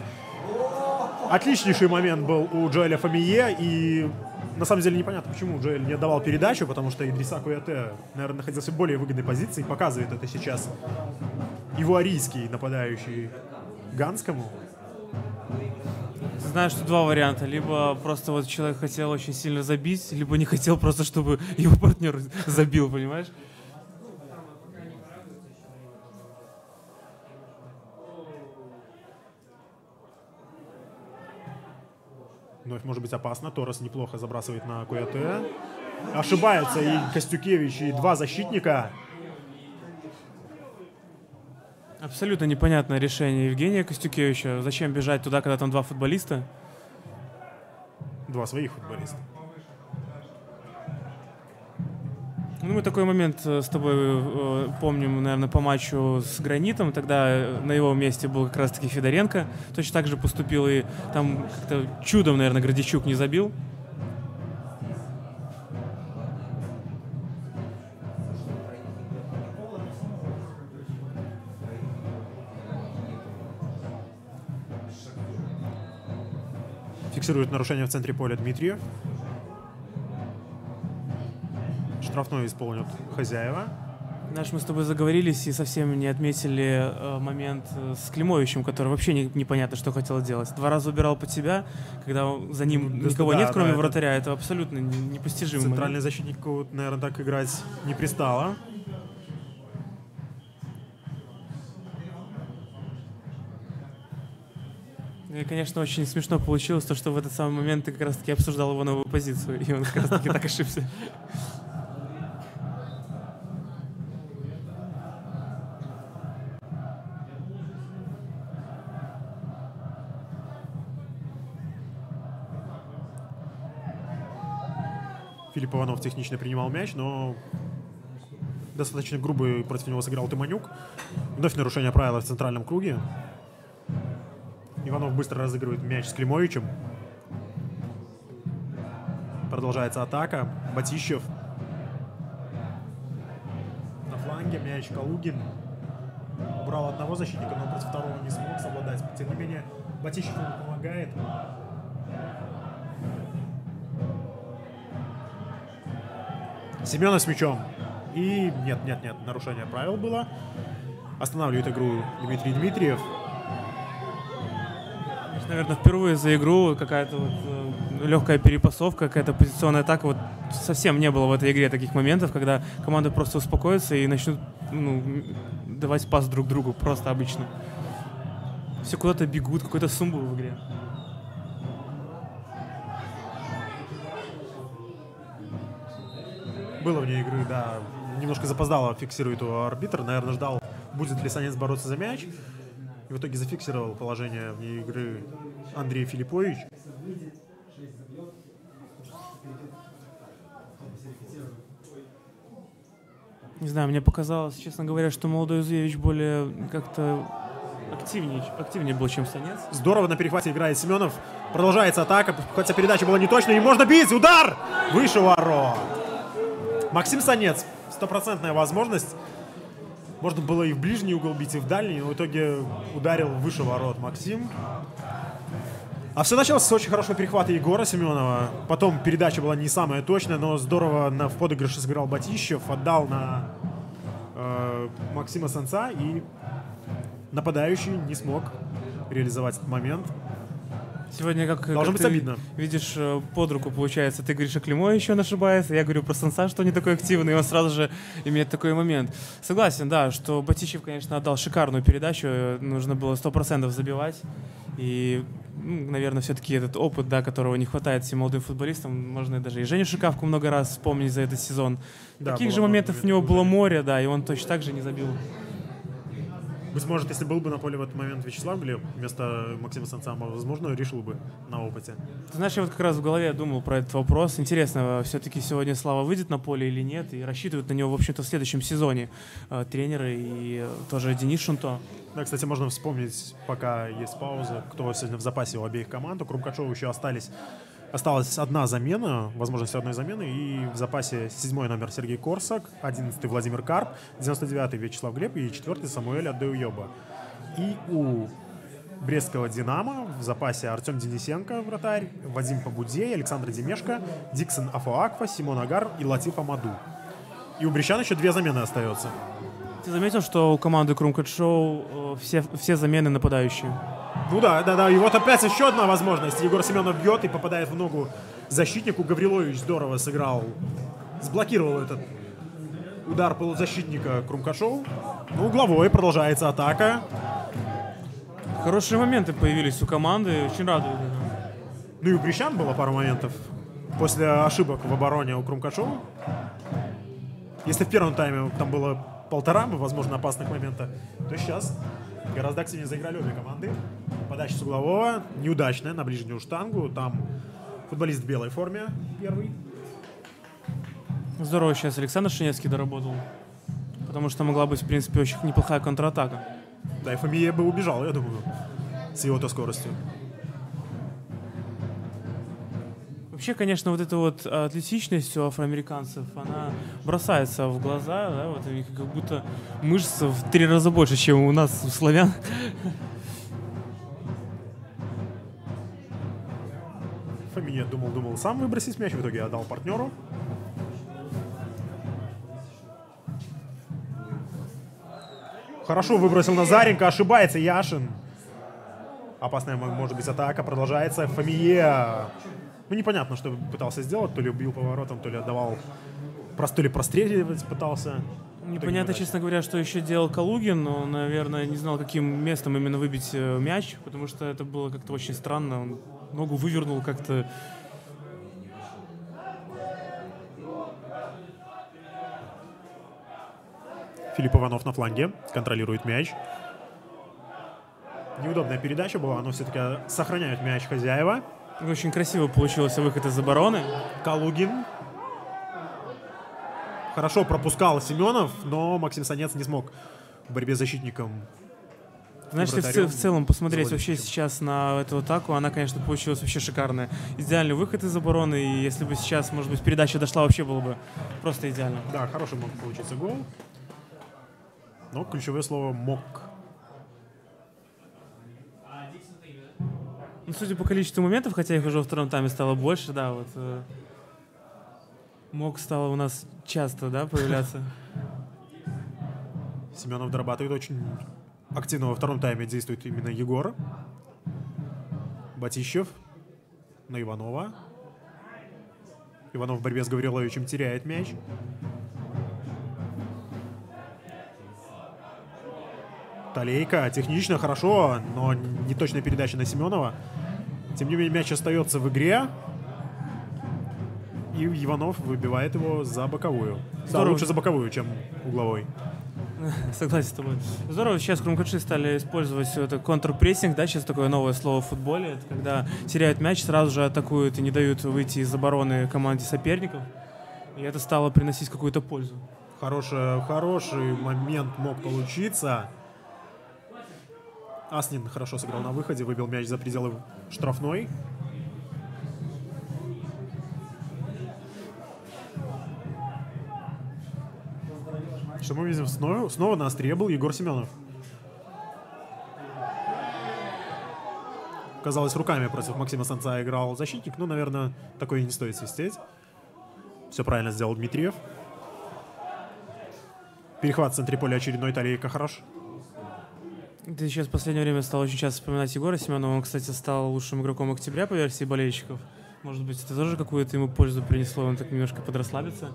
Отличнейший момент был у Джоэля Фамие, и на самом деле непонятно, почему Джоэль не отдавал передачу, потому что Идриса Куяте, наверное, находился в более выгодной позиции, показывает это сейчас ивуарийский нападающий Ганскому. Знаешь, что 2 варианта. Либо просто вот человек хотел очень сильно забить, либо не хотел просто, чтобы его партнер забил, понимаешь? Вновь может быть опасно. Торрес неплохо забрасывает на Куяте. Ошибаются и Костюкевич, и 2 защитника. Абсолютно непонятное решение Евгения Костюкевича. Зачем бежать туда, когда там 2 футболиста? 2 своих футболиста. Ну, мы такой момент с тобой помним, наверное, по матчу с «Гранитом». Тогда на его месте был как раз-таки Федоренко. Точно так же поступил, и там как-то чудом, наверное, Градичук не забил. Фиксирует нарушение в центре поля Дмитриев. Штрафной исполнят хозяева. Знаешь, мы с тобой заговорились и совсем не отметили момент с Климовичем, который вообще непонятно, что хотел делать. 2 раза убирал под себя, когда за ним никого нет, кроме вратаря. Это абсолютно непостижимый Центральный момент. защитнику, наверное, так играть не пристало. И, конечно, очень смешно получилось то, что в этот самый момент ты как раз-таки обсуждал его новую позицию, и он как раз-таки так ошибся. Филипп Иванов технично принимал мяч, но достаточно грубый против него сыграл Тыманюк. Вновь нарушение правила в центральном круге. Иванов быстро разыгрывает мяч с Климовичем. Продолжается атака. Батищев. На фланге мяч Калугин. Убрал одного защитника, но против второго не смог совладать. Тем не менее, Батищев ему помогает. Семенов с мячом. И нет, нарушение правил было. Останавливает игру Дмитрий Дмитриев. Наверное, впервые за игру какая-то вот легкая перепасовка, какая-то позиционная атака. Вот совсем не было в этой игре таких моментов, когда команды просто успокоятся и начнут давать пас друг другу, просто обычно. Все куда-то бегут, какой-то сумбур в игре. Было вне игры, да. Немножко запоздало фиксирует его арбитр. Наверное, ждал, будет ли Санец бороться за мяч. И в итоге зафиксировал положение вне игры Андрей Филиппович. Не знаю, мне показалось, честно говоря, что молодой Зуевич более как-то активнее был, чем Санец. Здорово на перехвате играет Семенов. Продолжается атака, хотя передача была не точной. И можно бить! Удар! Выше ворот. Максим Санец. Стопроцентная возможность. Можно было и в ближний угол бить, и в дальний. Но в итоге ударил выше ворот Максим. А все началось с очень хорошего перехвата Егора Семенова. Потом передача была не самая точная, но здорово в подыгрыше сыграл Батищев. Отдал на Максима Санца. И нападающий не смог реализовать этот момент. Сегодня, как должно быть обидно. Видишь, под руку, получается, ты говоришь о Климовиче, он ошибается, я говорю про Санса, что не такой активный, и он сразу же имеет такой момент. Согласен, да, что Батищев, конечно, отдал шикарную передачу, нужно было 100% забивать. И, наверное, все-таки этот опыт, да, которого не хватает всем молодым футболистам, можно даже и Женю Шикавку много раз вспомнить за этот сезон. Да, таких же моментов у него было море, да, и он точно так же не забил. Быть может, если был бы на поле в этот момент Вячеслав Глеб вместо Максима Санца, возможно, решил бы на опыте. Ты знаешь, я вот как раз в голове думал про этот вопрос. Интересно, все-таки сегодня Слава выйдет на поле или нет, и рассчитывают на него, в общем-то, в следующем сезоне тренеры и тоже Денис Шунто. Да, кстати, можно вспомнить, пока есть пауза, кто сегодня в запасе у обеих команд. У Крумкачева еще осталась одна замена, возможность одной замены, и в запасе 7-й номер Сергей Корсак, 11-й Владимир Карп, 99-й Вячеслав Глеб и 4-й Самуэль Адеуёба. И у Брестского «Динамо» в запасе Артем Денисенко, вратарь, Вадим Погудей, Александр Демешко, Диксон Афоаква, Симон Агар и Латиф Амаду. И у брестчан еще 2 замены остается. Ты заметил, что у команды Крумкачева все замены нападающие? Ну да. И вот опять еще одна возможность. Егор Семенов бьет и попадает в ногу защитнику. Гаврилович здорово сыграл. Сблокировал этот удар полузащитника Крумкачеву. Ну, угловой, продолжается атака. Хорошие моменты появились у команды, очень радует. Ну и у брестчан было пару моментов. После ошибок в обороне у Крумкачева. Если в первом тайме там было 1,5, возможно, опасных момента, то сейчас гораздо активнее заиграли обе команды. Подача с углового, неудачная, на ближнюю штангу. Там футболист в белой форме первый. Здорово сейчас Александр Шинецкий доработал. Потому что могла быть, в принципе, очень неплохая контратака. Да, и Фомия бы убежал, я думаю, с его-то скоростью. Вообще, конечно, вот эта вот атлетичность у афроамериканцев, она бросается в глаза, да, вот у них как будто мышц в 3 раза больше, чем у нас, у славян. Фомия думал сам выбросить мяч, в итоге отдал партнеру. Хорошо выбросил Назаренко, ошибается Яшин. Опасная может быть атака, продолжается. Фомия. Ну, непонятно, что пытался сделать. То ли убил поворотом, то ли отдавал. То ли простреливать пытался. Непонятно, честно говоря, что еще делал Калугин, но, наверное, не знал, каким местом именно выбить мяч, потому что это было как-то очень странно. Он ногу вывернул как-то. Филипп Иванов на фланге, контролирует мяч. Неудобная передача была, но все-таки сохраняют мяч хозяева. Очень красиво получился выход из обороны. Калугин. Хорошо пропускал Семенов, но Максим Санец не смог в борьбе с защитником. Знаешь, если в целом посмотреть вообще сейчас на эту атаку, она, конечно, получилась вообще шикарная. Идеальный выход из обороны, и если бы сейчас, может быть, передача дошла, вообще было бы просто идеально. Да, хороший мог получиться гол. Но ключевое слово «мог». Ну, судя по количеству моментов, хотя их уже во втором тайме стало больше, да, вот мог стало у нас часто, да, появляться. Семенов дорабатывает очень активно во втором тайме, действует именно Егор. Батищев на Иванова. Иванов в борьбе с Гавриловичем теряет мяч. Талейка технично хорошо, но не точная передача на Семенова. Тем не менее, мяч остается в игре. И Иванов выбивает его за боковую. Да, лучше за боковую, чем угловой. Согласен с тобой. Здорово, сейчас крумкачи стали использовать все это контрпрессинг, да, сейчас такое новое слово в футболе, это когда теряют мяч, сразу же атакуют и не дают выйти из обороны команде соперников. И это стало приносить какую-то пользу. Хороший момент мог получиться. Аснин хорошо сыграл на выходе, выбил мяч за пределы штрафной. Что мы видим? Снова на острие был Егор Семенов. Казалось, руками против Максима Санца играл защитник. Ну, наверное, такое и не стоит свистеть. Все правильно сделал Дмитриев. Перехват в центре поля очередной, Талейка хорош. Ты сейчас в последнее время стал очень часто вспоминать Егора Семенова. Он, кстати, стал лучшим игроком октября по версии болельщиков. Может быть, это тоже какую-то ему пользу принесло, он так немножко подрасслабится.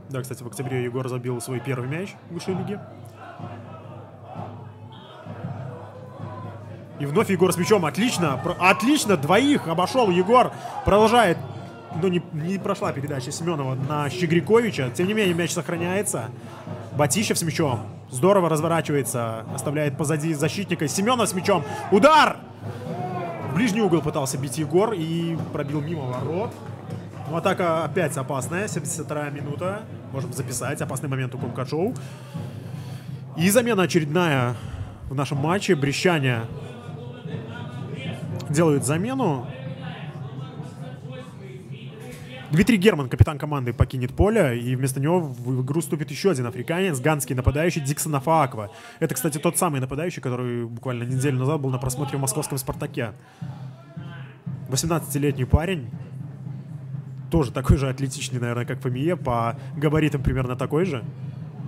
Да, кстати, в октябре Егор забил свой первый мяч в высшей лиге. И вновь Егор с мячом. Отлично! Отлично! Двоих обошел Егор. Продолжает. Но не прошла передача Семенова на Щегриковича. Тем не менее, мяч сохраняется. Батищев с мячом. Здорово разворачивается. Оставляет позади защитника. Семенов с мячом. Удар! В ближний угол пытался бить Егор и пробил мимо ворот. Но атака опять опасная. 72-я минута. Можем записать. Опасный момент у Крумкачева. И замена очередная в нашем матче. Брещане делают замену. Дмитрий Герман, капитан команды, покинет поле, и вместо него в игру вступит еще один африканец, ганский нападающий Диксон Афааква. Это, кстати, тот самый нападающий, который буквально неделю назад был на просмотре в московском «Спартаке». 18-летний парень, тоже такой же атлетичный, наверное, как Фомие, по габаритам примерно такой же.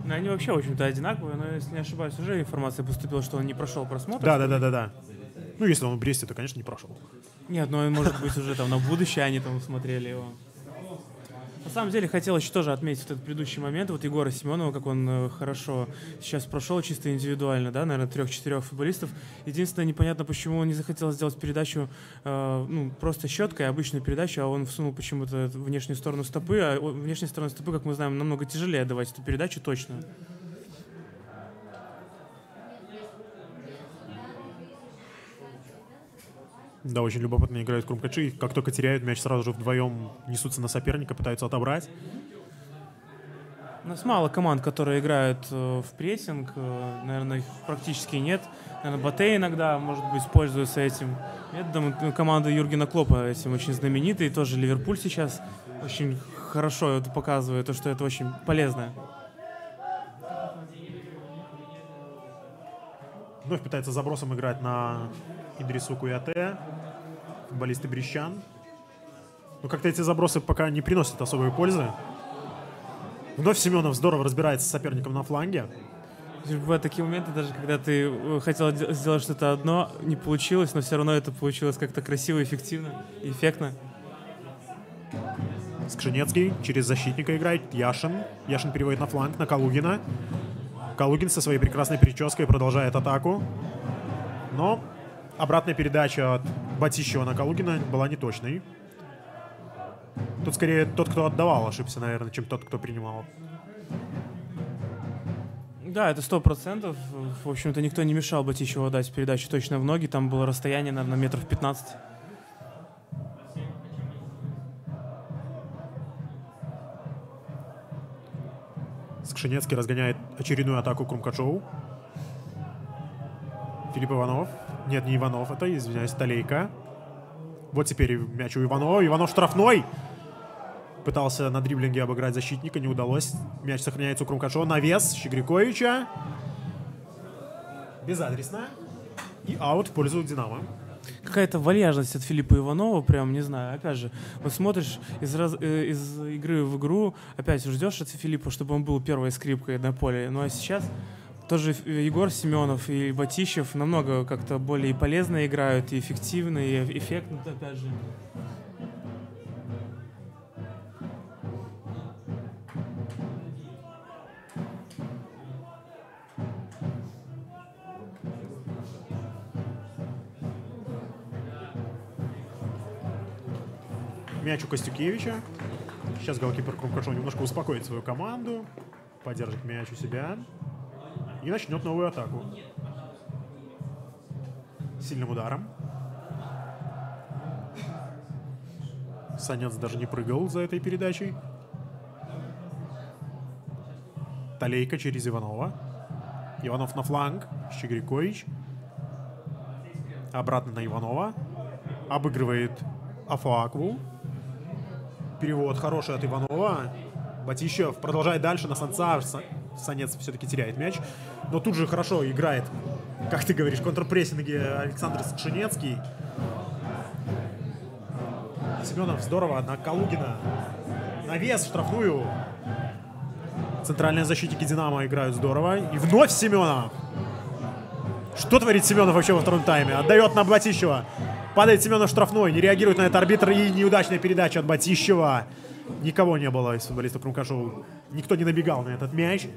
Ну, они вообще, в общем-то, одинаковые, но, если не ошибаюсь, уже информация поступила, что он не прошел просмотр. Да. Ну, если он в Бресте, то, конечно, не прошел. Нет, но, может быть, уже там на будущее они там смотрели его. На самом деле, хотел еще тоже отметить этот предыдущий момент. Вот Егора Семенова, как он хорошо сейчас прошел, чисто индивидуально, да, наверное, 3-4 футболистов. Единственное, непонятно, почему он не захотел сделать передачу, просто щеткой, обычную передачу, а он всунул почему-то внешнюю сторону стопы. А внешнюю сторону стопы, как мы знаем, намного тяжелее давать эту передачу точно. Да, очень любопытно играют Крумкачи. Как только теряют мяч, сразу же вдвоем несутся на соперника, пытаются отобрать. У нас мало команд, которые играют в прессинг. Наверное, их практически нет. Наверное, Батэ иногда, может быть, пользуется этим методом. Команда Юргена Клопа этим очень знаменита. И тоже Ливерпуль сейчас очень хорошо это показывает, то, что это очень полезно. Вновь пытается забросом играть на Идрису Куяте, футболисты брещан. Но как-то эти забросы пока не приносят особой пользы. Вновь Семенов здорово разбирается с соперником на фланге. Бывают такие моменты, даже когда ты хотел сделать что-то одно, не получилось, но все равно это получилось как-то красиво, эффективно и эффектно. Скшенецкий через защитника играет. Яшин. Яшин переводит на фланг, на Калугина. Калугин со своей прекрасной прической продолжает атаку. Но обратная передача от Батищева на Калугина была неточной. Тут скорее тот, кто отдавал, ошибся, наверное, чем тот, кто принимал. Да, это 100%. В общем-то, никто не мешал Батищеву дать передачу точно в ноги. Там было расстояние, наверное, метров 15. Скшенецкий разгоняет очередную атаку Крумкачеву. Филипп Иванов. Нет, не Иванов, это, извиняюсь, Талейка. Вот теперь мяч у Иванова. Иванов штрафной. Пытался на дриблинге обыграть защитника, не удалось. Мяч сохраняется у Крумкачева. Навес Щегриковича. Безадресно. И аут в пользу «Динамо». Какая-то вальяжность от Филиппа Иванова, прям, не знаю, опять же, вот смотришь из игры в игру, опять ждешь от Филиппа, чтобы он был первой скрипкой на поле. Ну а сейчас тоже Егор Семенов и Батищев намного как-то более и полезно играют, и эффективно, и эффектно, опять же. Мяч у Костюкевича. Сейчас голкипер Крумкачев немножко успокоит свою команду. Подержит мяч у себя. И начнет новую атаку. Сильным ударом. Санец даже не прыгал за этой передачей. Талейка через Иванова. Иванов на фланг. Щегрикович. Обратно на Иванова. Обыгрывает Афуакву. Перевод хороший от Иванова. Батищев продолжает дальше на Санца. Санец все-таки теряет мяч. Но тут же хорошо играет, как ты говоришь, контрпрессинге Александр Скшенецкий. Семенов здорово на Калугина. Навес в штрафную. Центральные защитники «Динамо» играют здорово. И вновь Семенов. Что творит Семенов вообще во втором тайме? Отдает на Батищева. Падает Семенов штрафной, не реагирует на это арбитр, и неудачная передача от Батищева. Никого не было из футболистов Крумкачева. Никто не набегал на этот мяч.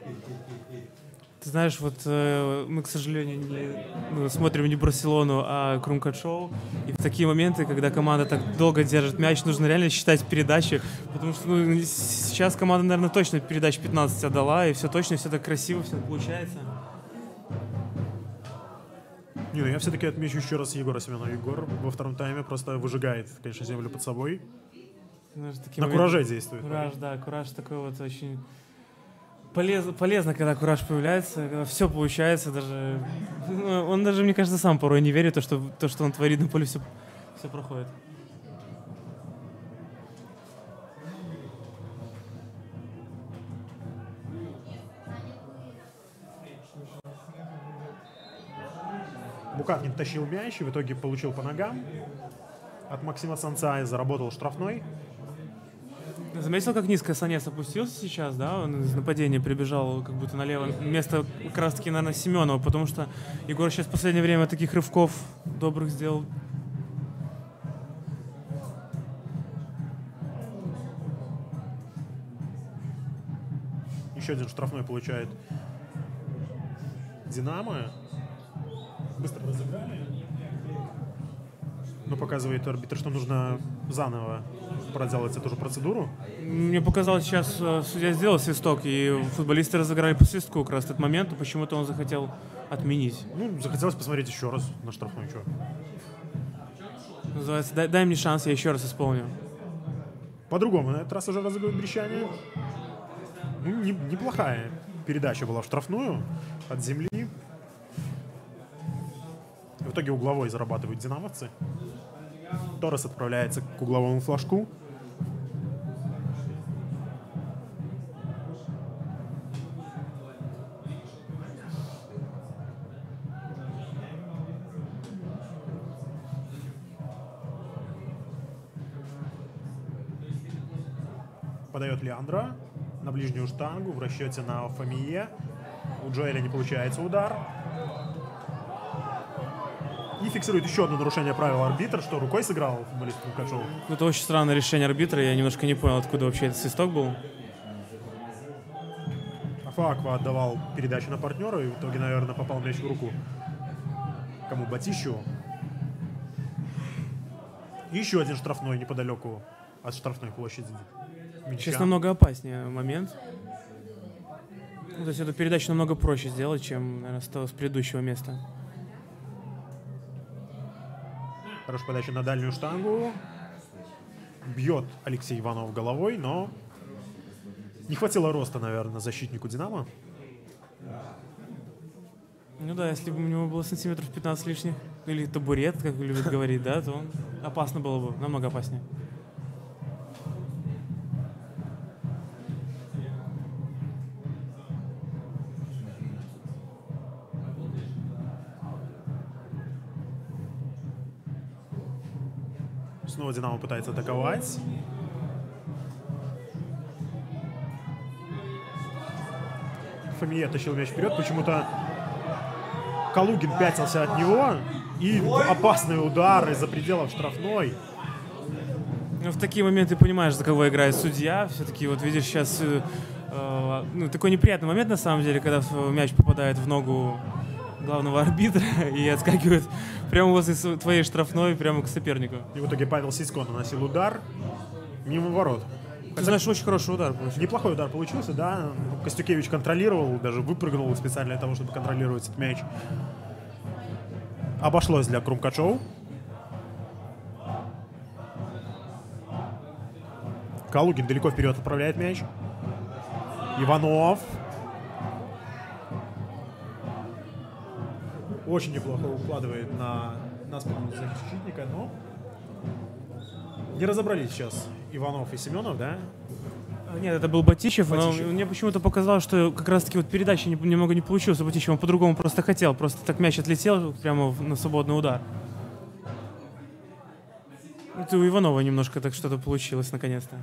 Ты знаешь, вот мы, к сожалению, смотрим не Барселону, а Крумкачев. И в такие моменты, когда команда так долго держит мяч, нужно реально считать передачи. Потому что сейчас команда, наверное, точно передач 15 отдала, и все точно, все так красиво, все получается. Не, ну я все-таки отмечу еще раз Егора Семенова. Егор во втором тайме просто выжигает, конечно, землю под собой. Знаешь, на кураже действует. Кураж, да, кураж такой вот очень полезно, когда кураж появляется, когда все получается, даже он даже, мне кажется, сам порой не верит, что он творит на поле, все проходит. Букавкин тащил мяч и в итоге получил по ногам от Максима Санца и заработал штрафной. Заметил, как низко Санец опустился сейчас, да? Он из нападения прибежал как будто налево. Вместо как раз-таки, наверное, Семенова, потому что Егор сейчас в последнее время таких рывков добрых сделал. Еще один штрафной получает «Динамо». Быстро разыграли. Но показывает арбитр, что нужно заново проделать эту же процедуру. Мне показалось, сейчас судья сделал свисток, и футболисты разыграли по свистку как раз этот момент, и почему-то он захотел отменить. Ну, захотелось посмотреть еще раз на штрафной. Что? Называется «Дай мне шанс, я еще раз исполню». По-другому, на этот раз уже разыгрывает Брещане. Ну, неплохая передача была в штрафную от земли. В итоге угловой зарабатывают динамовцы. Торрес отправляется к угловому флажку. Подает Леандро на ближнюю штангу в расчете на Фомие. У Джоэля не получается удар. И фиксирует еще одно нарушение правил арбитра, что рукой сыграл футболист Крумкачев. Это очень странное решение арбитра, я немножко не понял, откуда вообще этот свисток был. Афуаква отдавал передачу на партнера, и в итоге, наверное, попал мяч в руку кому? Батищеву. Еще один штрафной неподалеку от штрафной площади мяча. Сейчас намного опаснее момент. Ну, то есть эту передачу намного проще сделать, чем, наверное, с предыдущего места. Хорошая подача на дальнюю штангу. Бьет Алексей Иванов головой, но Не хватило роста, наверное, защитнику «Динамо». Ну да, если бы у него было сантиметров 15 лишних, или табурет, как любят говорить, да, то опасно было бы, намного опаснее. Снова «Динамо» пытается атаковать. Фомие тащил мяч вперед. Почему-то Калугин пятился от него. И опасный удар из-за пределов штрафной. Ну, в такие моменты понимаешь, за кого играет судья. Все-таки вот видишь сейчас такой неприятный момент на самом деле, когда мяч попадает в ногу главного арбитра и отскакивает прямо возле твоей штрафной, прямо к сопернику. И в итоге Павел Сисько наносил удар мимо ворот. Ты знаешь, очень хороший удар получился. Неплохой удар получился, да. Костюкевич контролировал, даже выпрыгнул специально для того, чтобы контролировать этот мяч. Обошлось для Крумкачева. Калугин далеко вперед отправляет мяч. Иванов. Очень неплохо укладывает на спину защитника, но не разобрались сейчас Иванов и Семенов, да? Нет, это был Батищев, но мне почему-то показалось, что как раз-таки вот передача немного не получилась у Батищева. Он по-другому просто хотел, просто так мяч отлетел прямо на свободный удар. Это у Иванова немножко так что-то получилось наконец-то.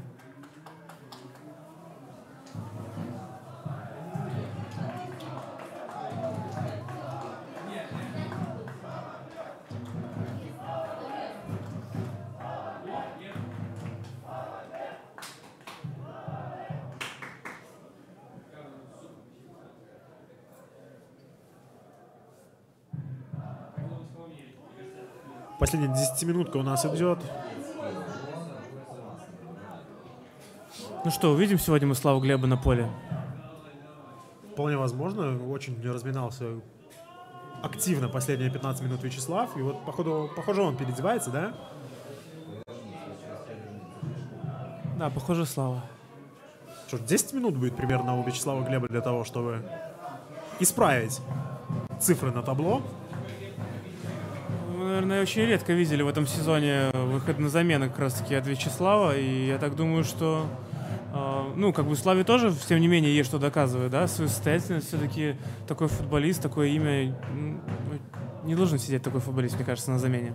Последняя 10-минутка у нас идет. Ну что, увидим сегодня мы Славу Глеба на поле? Вполне возможно. Очень разминался активно последние 15 минут Вячеслав. И вот, похоже, он переодевается, да? Да, похоже, Слава. Что ж, 10 минут будет примерно у Вячеслава Глеба для того, чтобы исправить цифры на табло. Мы, наверное, очень редко видели в этом сезоне выход на замену как раз-таки от Вячеслава. И я так думаю, что Славе тоже, тем не менее, есть что доказывает, да, свою состоятельность. Все-таки такой футболист, такое имя, не должен сидеть такой футболист, мне кажется, на замене.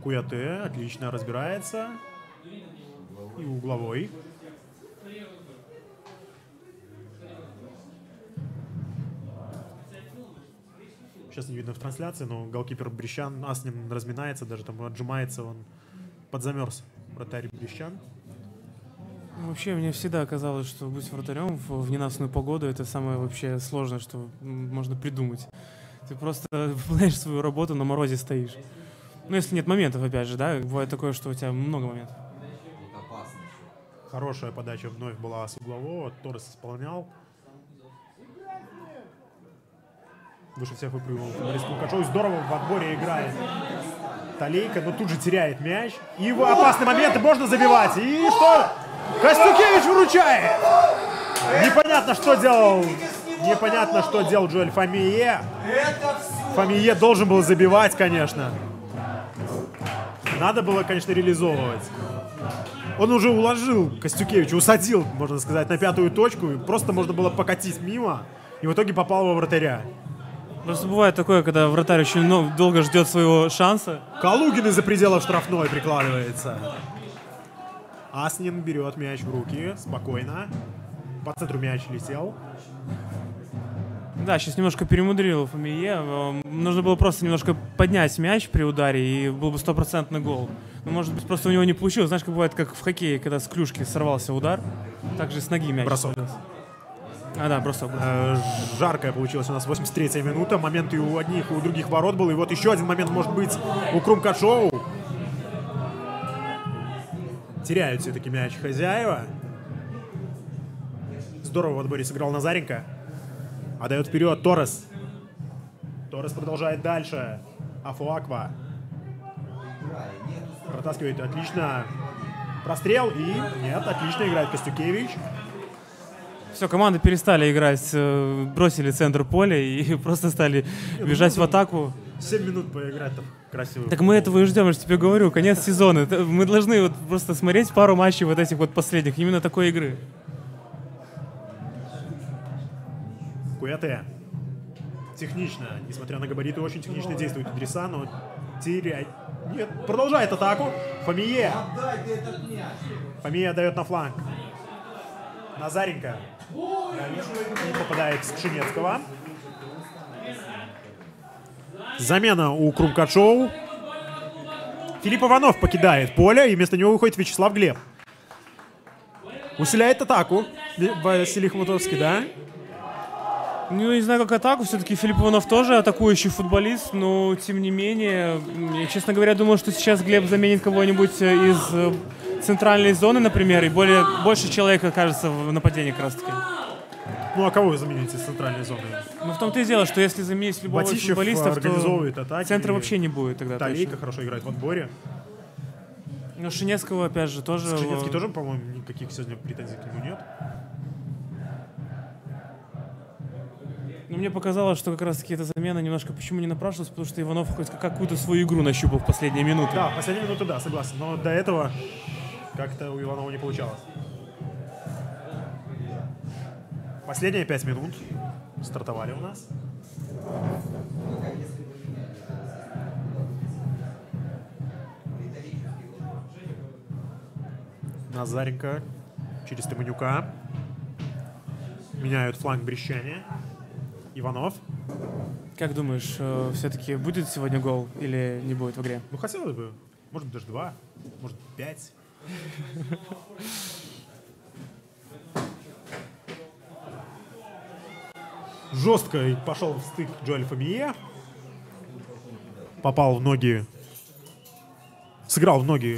Куяте отлично разбирается. И угловой. Сейчас не видно в трансляции, но голкипер Брещан, с ним разминается, даже там отжимается, он подзамерз, вратарь Брещан. Вообще, мне всегда казалось, что быть вратарем в ненастную погоду — это самое вообще сложное, что можно придумать. Ты просто выполняешь свою работу, на морозе стоишь. Ну, если нет моментов, опять же, да, бывает такое, что у тебя много моментов. Хорошая подача вновь была с углового, Торрес исполнял. Выше всех выпрыгнул футболист Крумкачев. Здорово в отборе играет Талейка, но тут же теряет мяч. И в опасный момент можно забивать. И что? Костюкевич выручает! Непонятно, что делал Джоэль Фомие. Фомие должен был забивать, конечно. Надо было, конечно, реализовывать. Он уже уложил Костюкевича, усадил, можно сказать, на 5-ю точку. И просто можно было покатить мимо. И в итоге попал во вратаря. Просто бывает такое, когда вратарь очень долго ждет своего шанса. Калугин из-за пределов штрафной прикладывается. Аснин берет мяч в руки, спокойно. По центру мяч летел. Да, сейчас немножко перемудрил Фомие. Нужно было просто немножко поднять мяч при ударе, и был бы 100% гол. Но, может быть, просто у него не получилось. Знаешь, как бывает, как в хоккее, когда с клюшки сорвался удар. Также с ноги мяч. Бросок. Да, бросок. Жаркая получилась у нас 83-я минута. Момент и у одних, и у других ворот был. И вот еще один момент может быть у Крумкачева. Теряют все-таки мяч хозяева. Здорово в отборе сыграл Назаренко. Отдает вперед Торрес. Торрес продолжает дальше. Афуаква. Протаскивает отлично. Прострел и... Нет, отлично играет Костюкевич. Все, команды перестали играть, бросили центр поля и просто стали бежать в атаку. 7 минут поиграть-то красиво. Так мы этого и ждем, я же тебе говорю, конец сезона. Мы должны вот просто смотреть пару матчей вот этих вот последних, именно такой игры. Куяте. Технично, несмотря на габариты, очень технично действует Идриса, но теряет. Нет, продолжает атаку. Фомие. Фомие дает на фланг. Назаренко. Не попадает с Пшенецкого. Замена у Крумкачоу. Филипп Иванов покидает поле, и вместо него выходит Вячеслав Глеб. Усиляет атаку Василий Хмутовский, да? Ну, не знаю, как атаку. Все-таки Филипп Иванов тоже атакующий футболист, но, тем не менее, я, честно говоря, думаю, что сейчас Глеб заменит кого-нибудь из центральной зоны, например, и больше человек окажется в нападении как раз-таки. Ну, а кого вы замените из центральной зоны? Ну, в том-то и дело, что если заменить любого из Батищев футболистов, организовывает то атаки. центра вообще не будет тогда. Талейка точно. хорошо играет в отборе. Ну, Шинецкого, опять же, тоже... Скринецкий тоже, по-моему, никаких сегодня претензий к нему нет. Но мне показалось, что как раз-таки эта замена немножко почему не напрашивалась, потому что Иванов какую-то свою игру нащупал в последние минуты. Да, в последние минуты, да, согласен. Но до этого как-то у Иванова не получалось. Последние 5 минут стартовали у нас. Назаренко через Тимонюка. Меняют фланг Брещане. Иванов. Как думаешь, все-таки будет сегодня гол или не будет в игре? Ну, хотелось бы. Может, даже 2, может, 5. Жестко пошел в стык Джоэль Фомие. Попал в ноги. Сыграл в ноги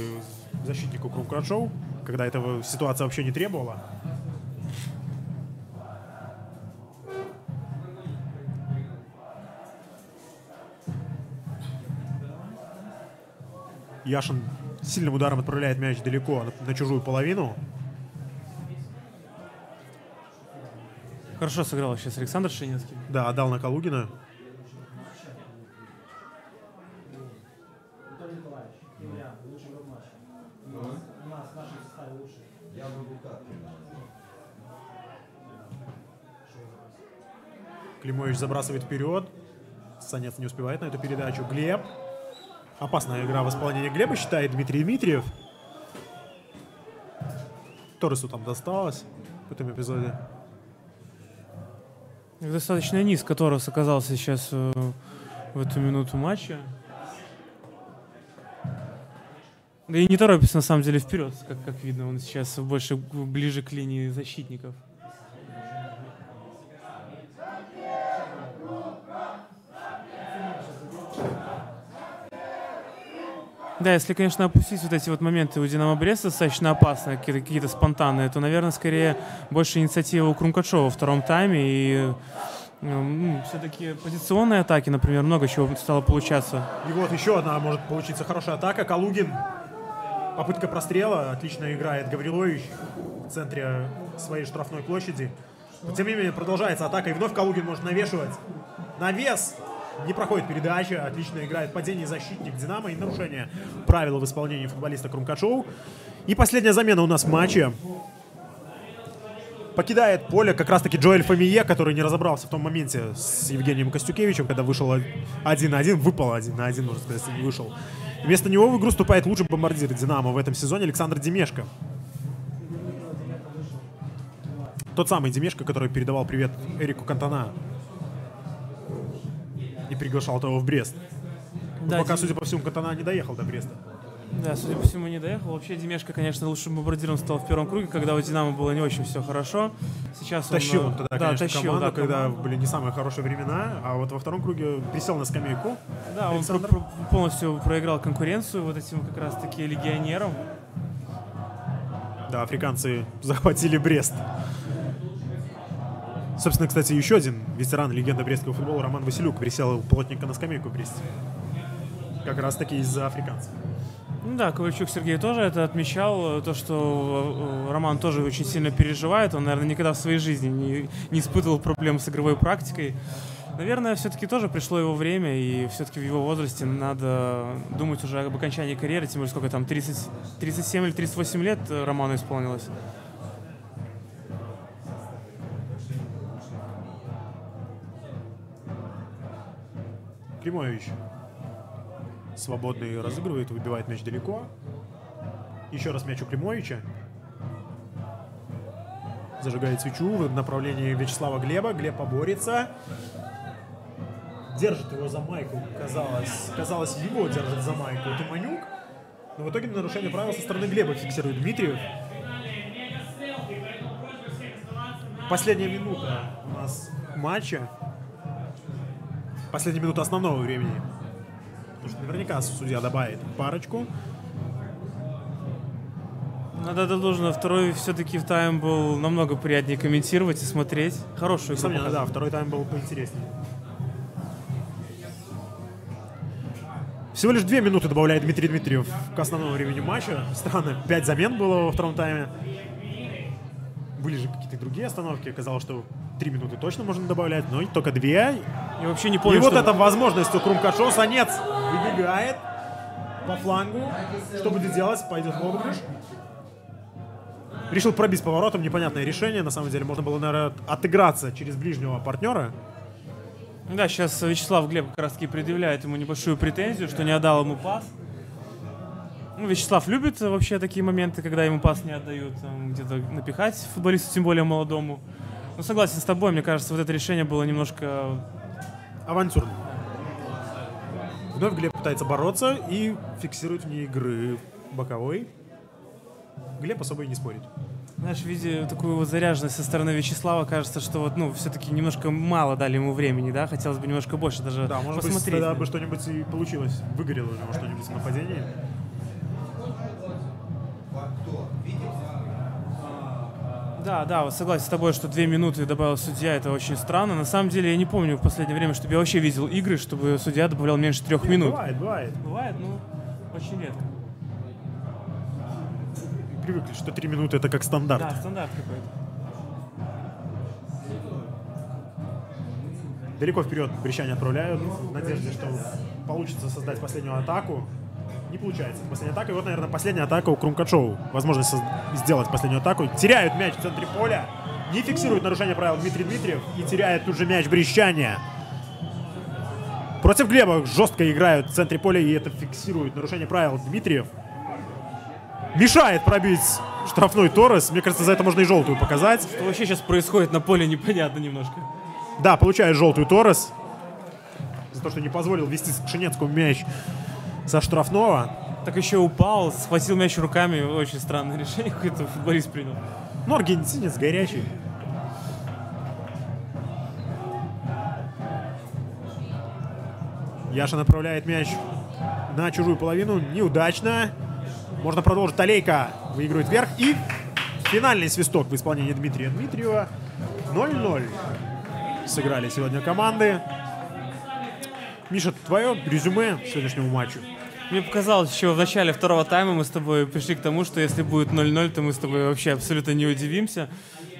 защитнику Крумкачоу, когда этого ситуация вообще не требовала. Яшин сильным ударом отправляет мяч далеко на чужую половину. Хорошо сыграл сейчас Александр Шинецкий. Да, отдал на Калугина. Климович забрасывает вперед. Санец не успевает на эту передачу. Глеб. Опасная игра в исполнении Глеба, считает Дмитрий Дмитриев. Торресу там досталось в этом эпизоде. Достаточно низко Торрес оказался сейчас в эту минуту матча. Да и не торопится на самом деле вперед, как видно. Он сейчас больше ближе к линии защитников. Да, если, конечно, опустить вот эти вот моменты у Динамо Бреста достаточно опасные, какие-то спонтанные, то, наверное, скорее больше инициатива у Крумкачева во втором тайме. И все-таки позиционные атаки, например, много чего стало получаться. И вот еще одна может получиться хорошая атака. Калугин. Попытка прострела. Отлично играет Гаврилович в центре своей штрафной площади. Но, тем не менее, продолжается атака. И вновь Калугин может навешивать. Навес. Не проходит передача. Отлично играет падение защитник Динамо. И нарушение правил в исполнении футболиста Крумкачоу. И последняя замена у нас в матче. Покидает поле как раз-таки Джоэль Фомие, который не разобрался в том моменте с Евгением Костюкевичем, когда вышел 1-1. Выпал 1-1, можно сказать, если не вышел. Вместо него в игру вступает лучший бомбардир Динамо в этом сезоне Александр Демешко. Тот самый Демешко, который передавал привет Эрику Кантона и приглашал того в Брест. Да, пока, судя по всему, Кантона не доехал до Бреста. Да, судя по всему, не доехал. Вообще, Демешко, конечно, лучшим бомбардиром стал в первом круге, когда у Динамо было не очень все хорошо. Сейчас тащил он тогда, конечно, тащил, команду, да, когда были не самые хорошие времена, а вот во втором круге присел на скамейку. Да, он полностью проиграл конкуренцию вот этим как раз-таки легионерам. Да, африканцы захватили Брест. Собственно, кстати, еще один ветеран, легенда брестского футбола Роман Василюк присел у Плотника на скамейку в Бресте. как раз-таки из-за африканцев. Ну да, Ковальчук Сергей тоже это отмечал, то, что Роман тоже очень сильно переживает, он, наверное, никогда в своей жизни не испытывал проблем с игровой практикой. Наверное, все-таки тоже пришло его время, и все-таки в его возрасте надо думать уже об окончании карьеры, тем более сколько там, 37 или 38 лет Роману исполнилось. Климович свободный разыгрывает, выбивает мяч далеко. Еще раз мяч у Климовича. Зажигает свечу в направлении Вячеслава Глеба. Глеб поборется. Держит его за майку. Казалось, его держит за майку Туманюк. Но в итоге нарушение правил со стороны Глеба фиксирует Дмитриев. Последняя минута у нас матча. Последняя минута основного времени. Потому что наверняка судья добавит парочку. Надо должно. Второй все-таки в тайм был намного приятнее комментировать и смотреть. Хорошую игру. Да, второй тайм был поинтереснее. Всего лишь 2 минуты добавляет Дмитрий Дмитриев к основному времени матча. Странно, 5 замен было во втором тайме. Были же какие-то другие остановки. Казалось, что 3 минуты точно можно добавлять, но только 2. Я вообще не помню, и вот эта возможность у Крумкачева. Санец выбегает по флангу. Что будет делать? Пойдет в обыгрыш. Решил пробить поворотом. Непонятное решение. На самом деле можно было, наверное, отыграться через ближнего партнера. Да, сейчас Вячеслав Глеб как раз таки предъявляет ему небольшую претензию, что не отдал ему пас. Ну, Вячеслав любит вообще такие моменты, когда ему пас не отдают, где-то напихать футболисту, тем более молодому. Ну, согласен с тобой, мне кажется, вот это решение было немножко... авантюрным. Вновь Глеб пытается бороться и фиксирует вне игры боковой. Глеб особо и не спорит. Знаешь, видя такую вот заряженность со стороны Вячеслава, кажется, что вот, ну, все-таки немножко мало дали ему времени, да? Хотелось бы немножко больше даже да, может посмотреть. быть, тогда бы что-нибудь и получилось. Выгорело у него что-нибудь в нападении. Да, вот согласен с тобой, что 2 минуты добавил судья, это очень странно. На самом деле, я не помню в последнее время, чтобы я вообще видел игры, чтобы судья добавлял меньше 3 минут. Бывает. Бывает, ну, очень редко. Привыкли, что 3 минуты это как стандарт. Да, стандарт какой-то. Далеко вперед Брещане отправляют в надежде, что получится создать последнюю атаку. Не получается. Последняя атака. И вот, наверное, последняя атака у Крумкачева. Возможность сделать последнюю атаку. Теряют мяч в центре поля. Не фиксирует нарушение правил Дмитрий Дмитриев. И теряет тут же мяч Брещане. Против Глеба жестко играют в центре поля. И это фиксирует нарушение правил Дмитриев. Мешает пробить штрафной Торрес. Мне кажется, за это можно и желтую показать. Что вообще сейчас происходит на поле, непонятно немножко. Да, получает желтую Торрес. За то, что не позволил вести Кшенецкому мяч со штрафного. Так еще упал, схватил мяч руками. Очень странное решение какой-то футболист принял. Ну, аргентинец горячий. Яша направляет мяч на чужую половину. Неудачно. Можно продолжить. Талейка выигрывает вверх. И финальный свисток в исполнении Дмитрия Дмитриева. 0-0 сыграли сегодня команды. Миша, твое резюме сегодняшнему матчу? Мне показалось, еще в начале второго тайма мы с тобой пришли к тому, что если будет 0-0, то мы с тобой вообще абсолютно не удивимся.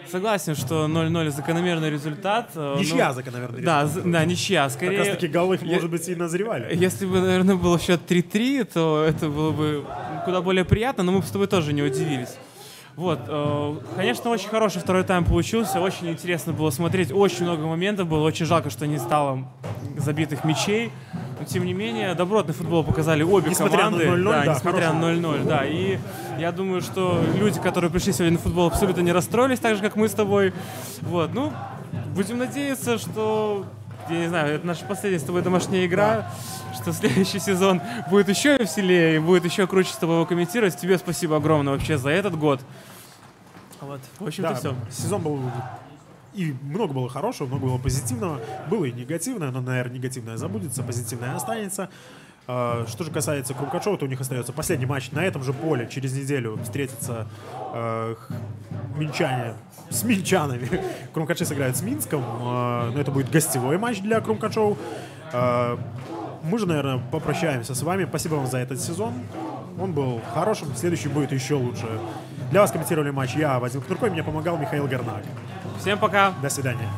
Согласен, что 0-0 закономерный результат. Ничья закономерный результат. Да, ничья. Скорее, как раз таки голы, может быть, и назревали. Если бы, наверное, был счет 3-3, то это было бы куда более приятно, но мы бы с тобой тоже не удивились. Вот, конечно, очень хороший второй тайм получился, очень интересно было смотреть, очень много моментов было, очень жалко, что не стало забитых мячей, но тем не менее добротный футбол показали обе команды. На 0-0, да, несмотря на 0-0, да, и я думаю, что люди, которые пришли сегодня на футбол, абсолютно не расстроились, так же, как мы с тобой. Вот, ну, будем надеяться, что, я не знаю, это наша последняя с тобой домашняя игра, что следующий сезон будет еще веселее и будет еще круче с тобой его комментировать. Тебе спасибо огромное вообще за этот год. Вот, в общем-то, все. Сезон был... И много было хорошего, много было позитивного. Было и негативное, но, наверное, негативное забудется, позитивное останется. Что же касается Крумкачева, то у них остается последний матч на этом же поле. Через неделю встретятся минчане с минчанами. Крумкачи сыграют с Минском, но это будет гостевой матч для Крумкачева. мы же, наверное, попрощаемся с вами. Спасибо вам за этот сезон. Он был хорошим, следующий будет еще лучше. Для вас комментировали матч я, Вадим Кнурко, и мне помогал Михаил Горнак. Всем пока. До свидания.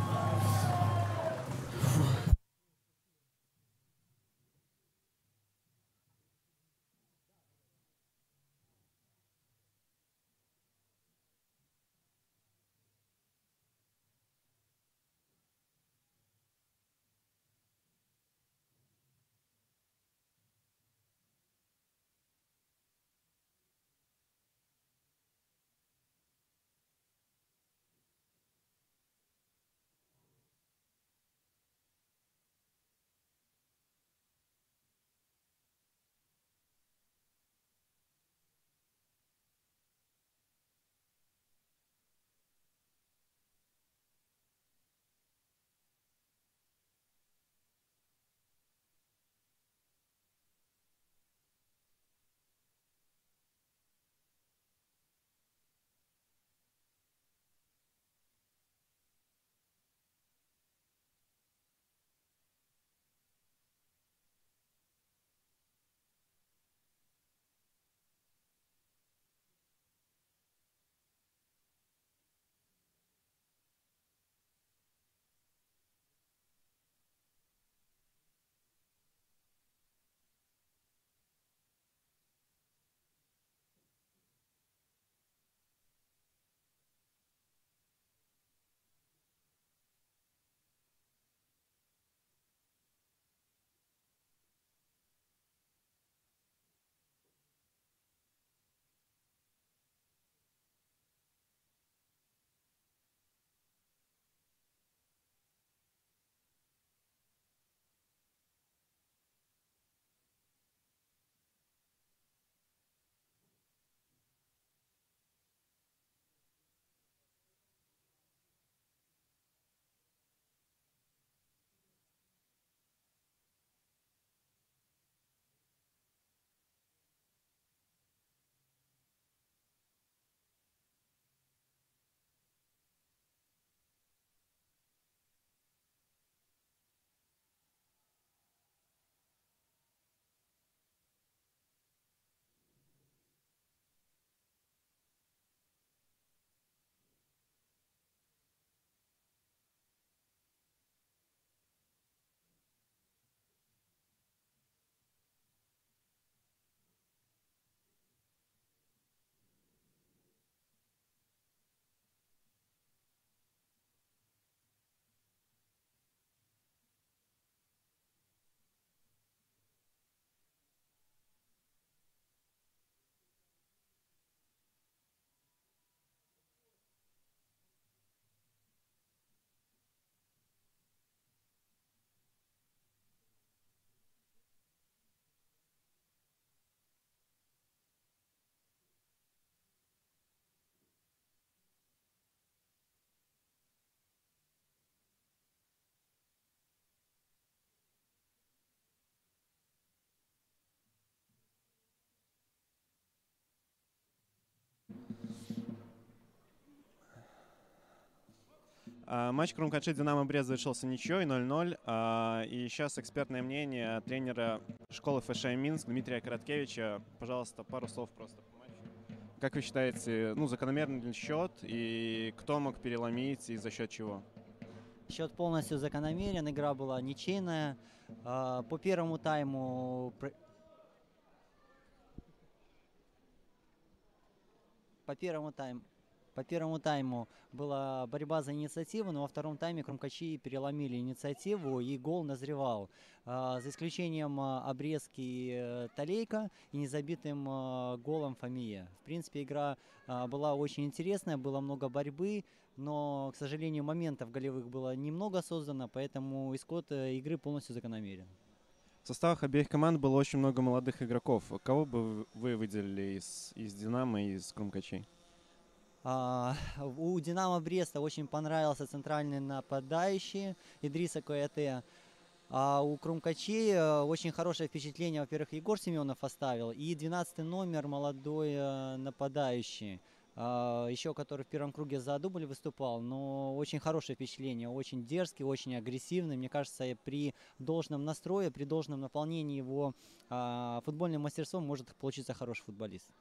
Матч Крумкачи-Динамо Брест завершился ничьей 0-0. И сейчас экспертное мнение тренера школы ФШ Минск Дмитрия Короткевича. Пожалуйста, пару слов просто по матчу. Как вы считаете, закономерный ли счет и кто мог переломить и за счет чего? Счет полностью закономерен, игра была ничейная. По первому тайму По первому тайму была борьба за инициативу, но во втором тайме крумкачи переломили инициативу и гол назревал. За исключением обрезки Талейка и незабитым голом Фомия. В принципе, игра была очень интересная, было много борьбы, но, к сожалению, моментов голевых было немного создано, поэтому исход игры полностью закономерен. В составах обеих команд было очень много молодых игроков. Кого бы вы выделили из «Динамо» и из крумкачей? У «Динамо» Бреста очень понравился центральный нападающий Идриса Коэте. А у крумкачей очень хорошее впечатление, во-первых, Егор Семенов оставил, и 12-й номер молодой нападающий. еще который в первом круге за дубль выступал, но очень хорошее впечатление, очень дерзкий, очень агрессивный. Мне кажется, при должном настрое, при должном наполнении его футбольным мастерством может получиться хороший футболист.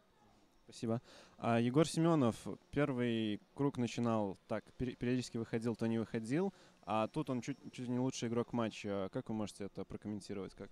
Спасибо. Егор Семенов первый круг начинал так, периодически выходил, то не выходил, а тут он чуть не лучший игрок матча. Как вы можете это прокомментировать? Как?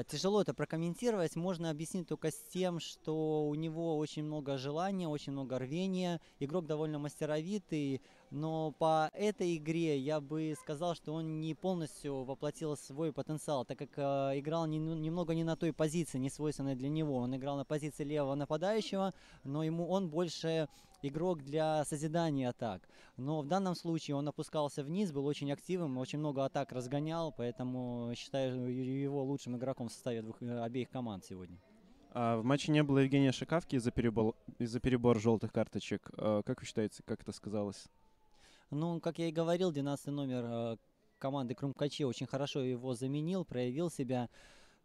Тяжело это прокомментировать. Можно объяснить только с тем, что у него очень много желания, очень много рвения. Игрок довольно мастеровитый, но по этой игре я бы сказал, что он не полностью воплотил свой потенциал, так как играл немного не на той позиции, не свойственной для него. Он играл на позиции левого нападающего, но он больше игрок для созидания атак. Но в данном случае он опускался вниз, был очень активным, очень много атак разгонял, поэтому считаю его лучшим игроком в составе обеих команд сегодня. В матче не было Евгения Шикавки из-за перебора желтых карточек. Как вы считаете, как это сказалось? Ну, как я и говорил, 12 номер команды Крумкачи очень хорошо его заменил, проявил себя.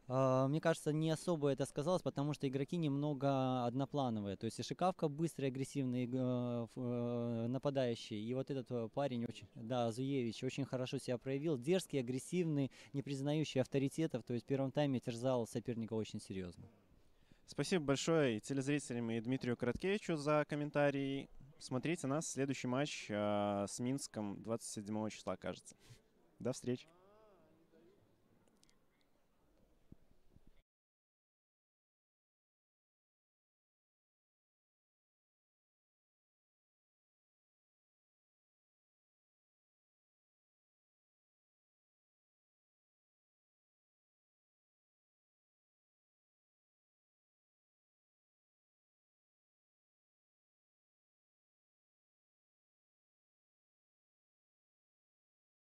Мне кажется, не особо это сказалось, потому что игроки немного одноплановые. То есть и Шикавка быстрый, агрессивный нападающий. И вот этот парень, Зуевич, очень хорошо себя проявил. Дерзкий, агрессивный, не признающий авторитетов. То есть в первом тайме терзал соперника очень серьезно. Спасибо большое и телезрителям, и Дмитрию Короткевичу за комментарии. Смотрите нас. Следующий матч с Минском 27 числа, кажется. До встречи.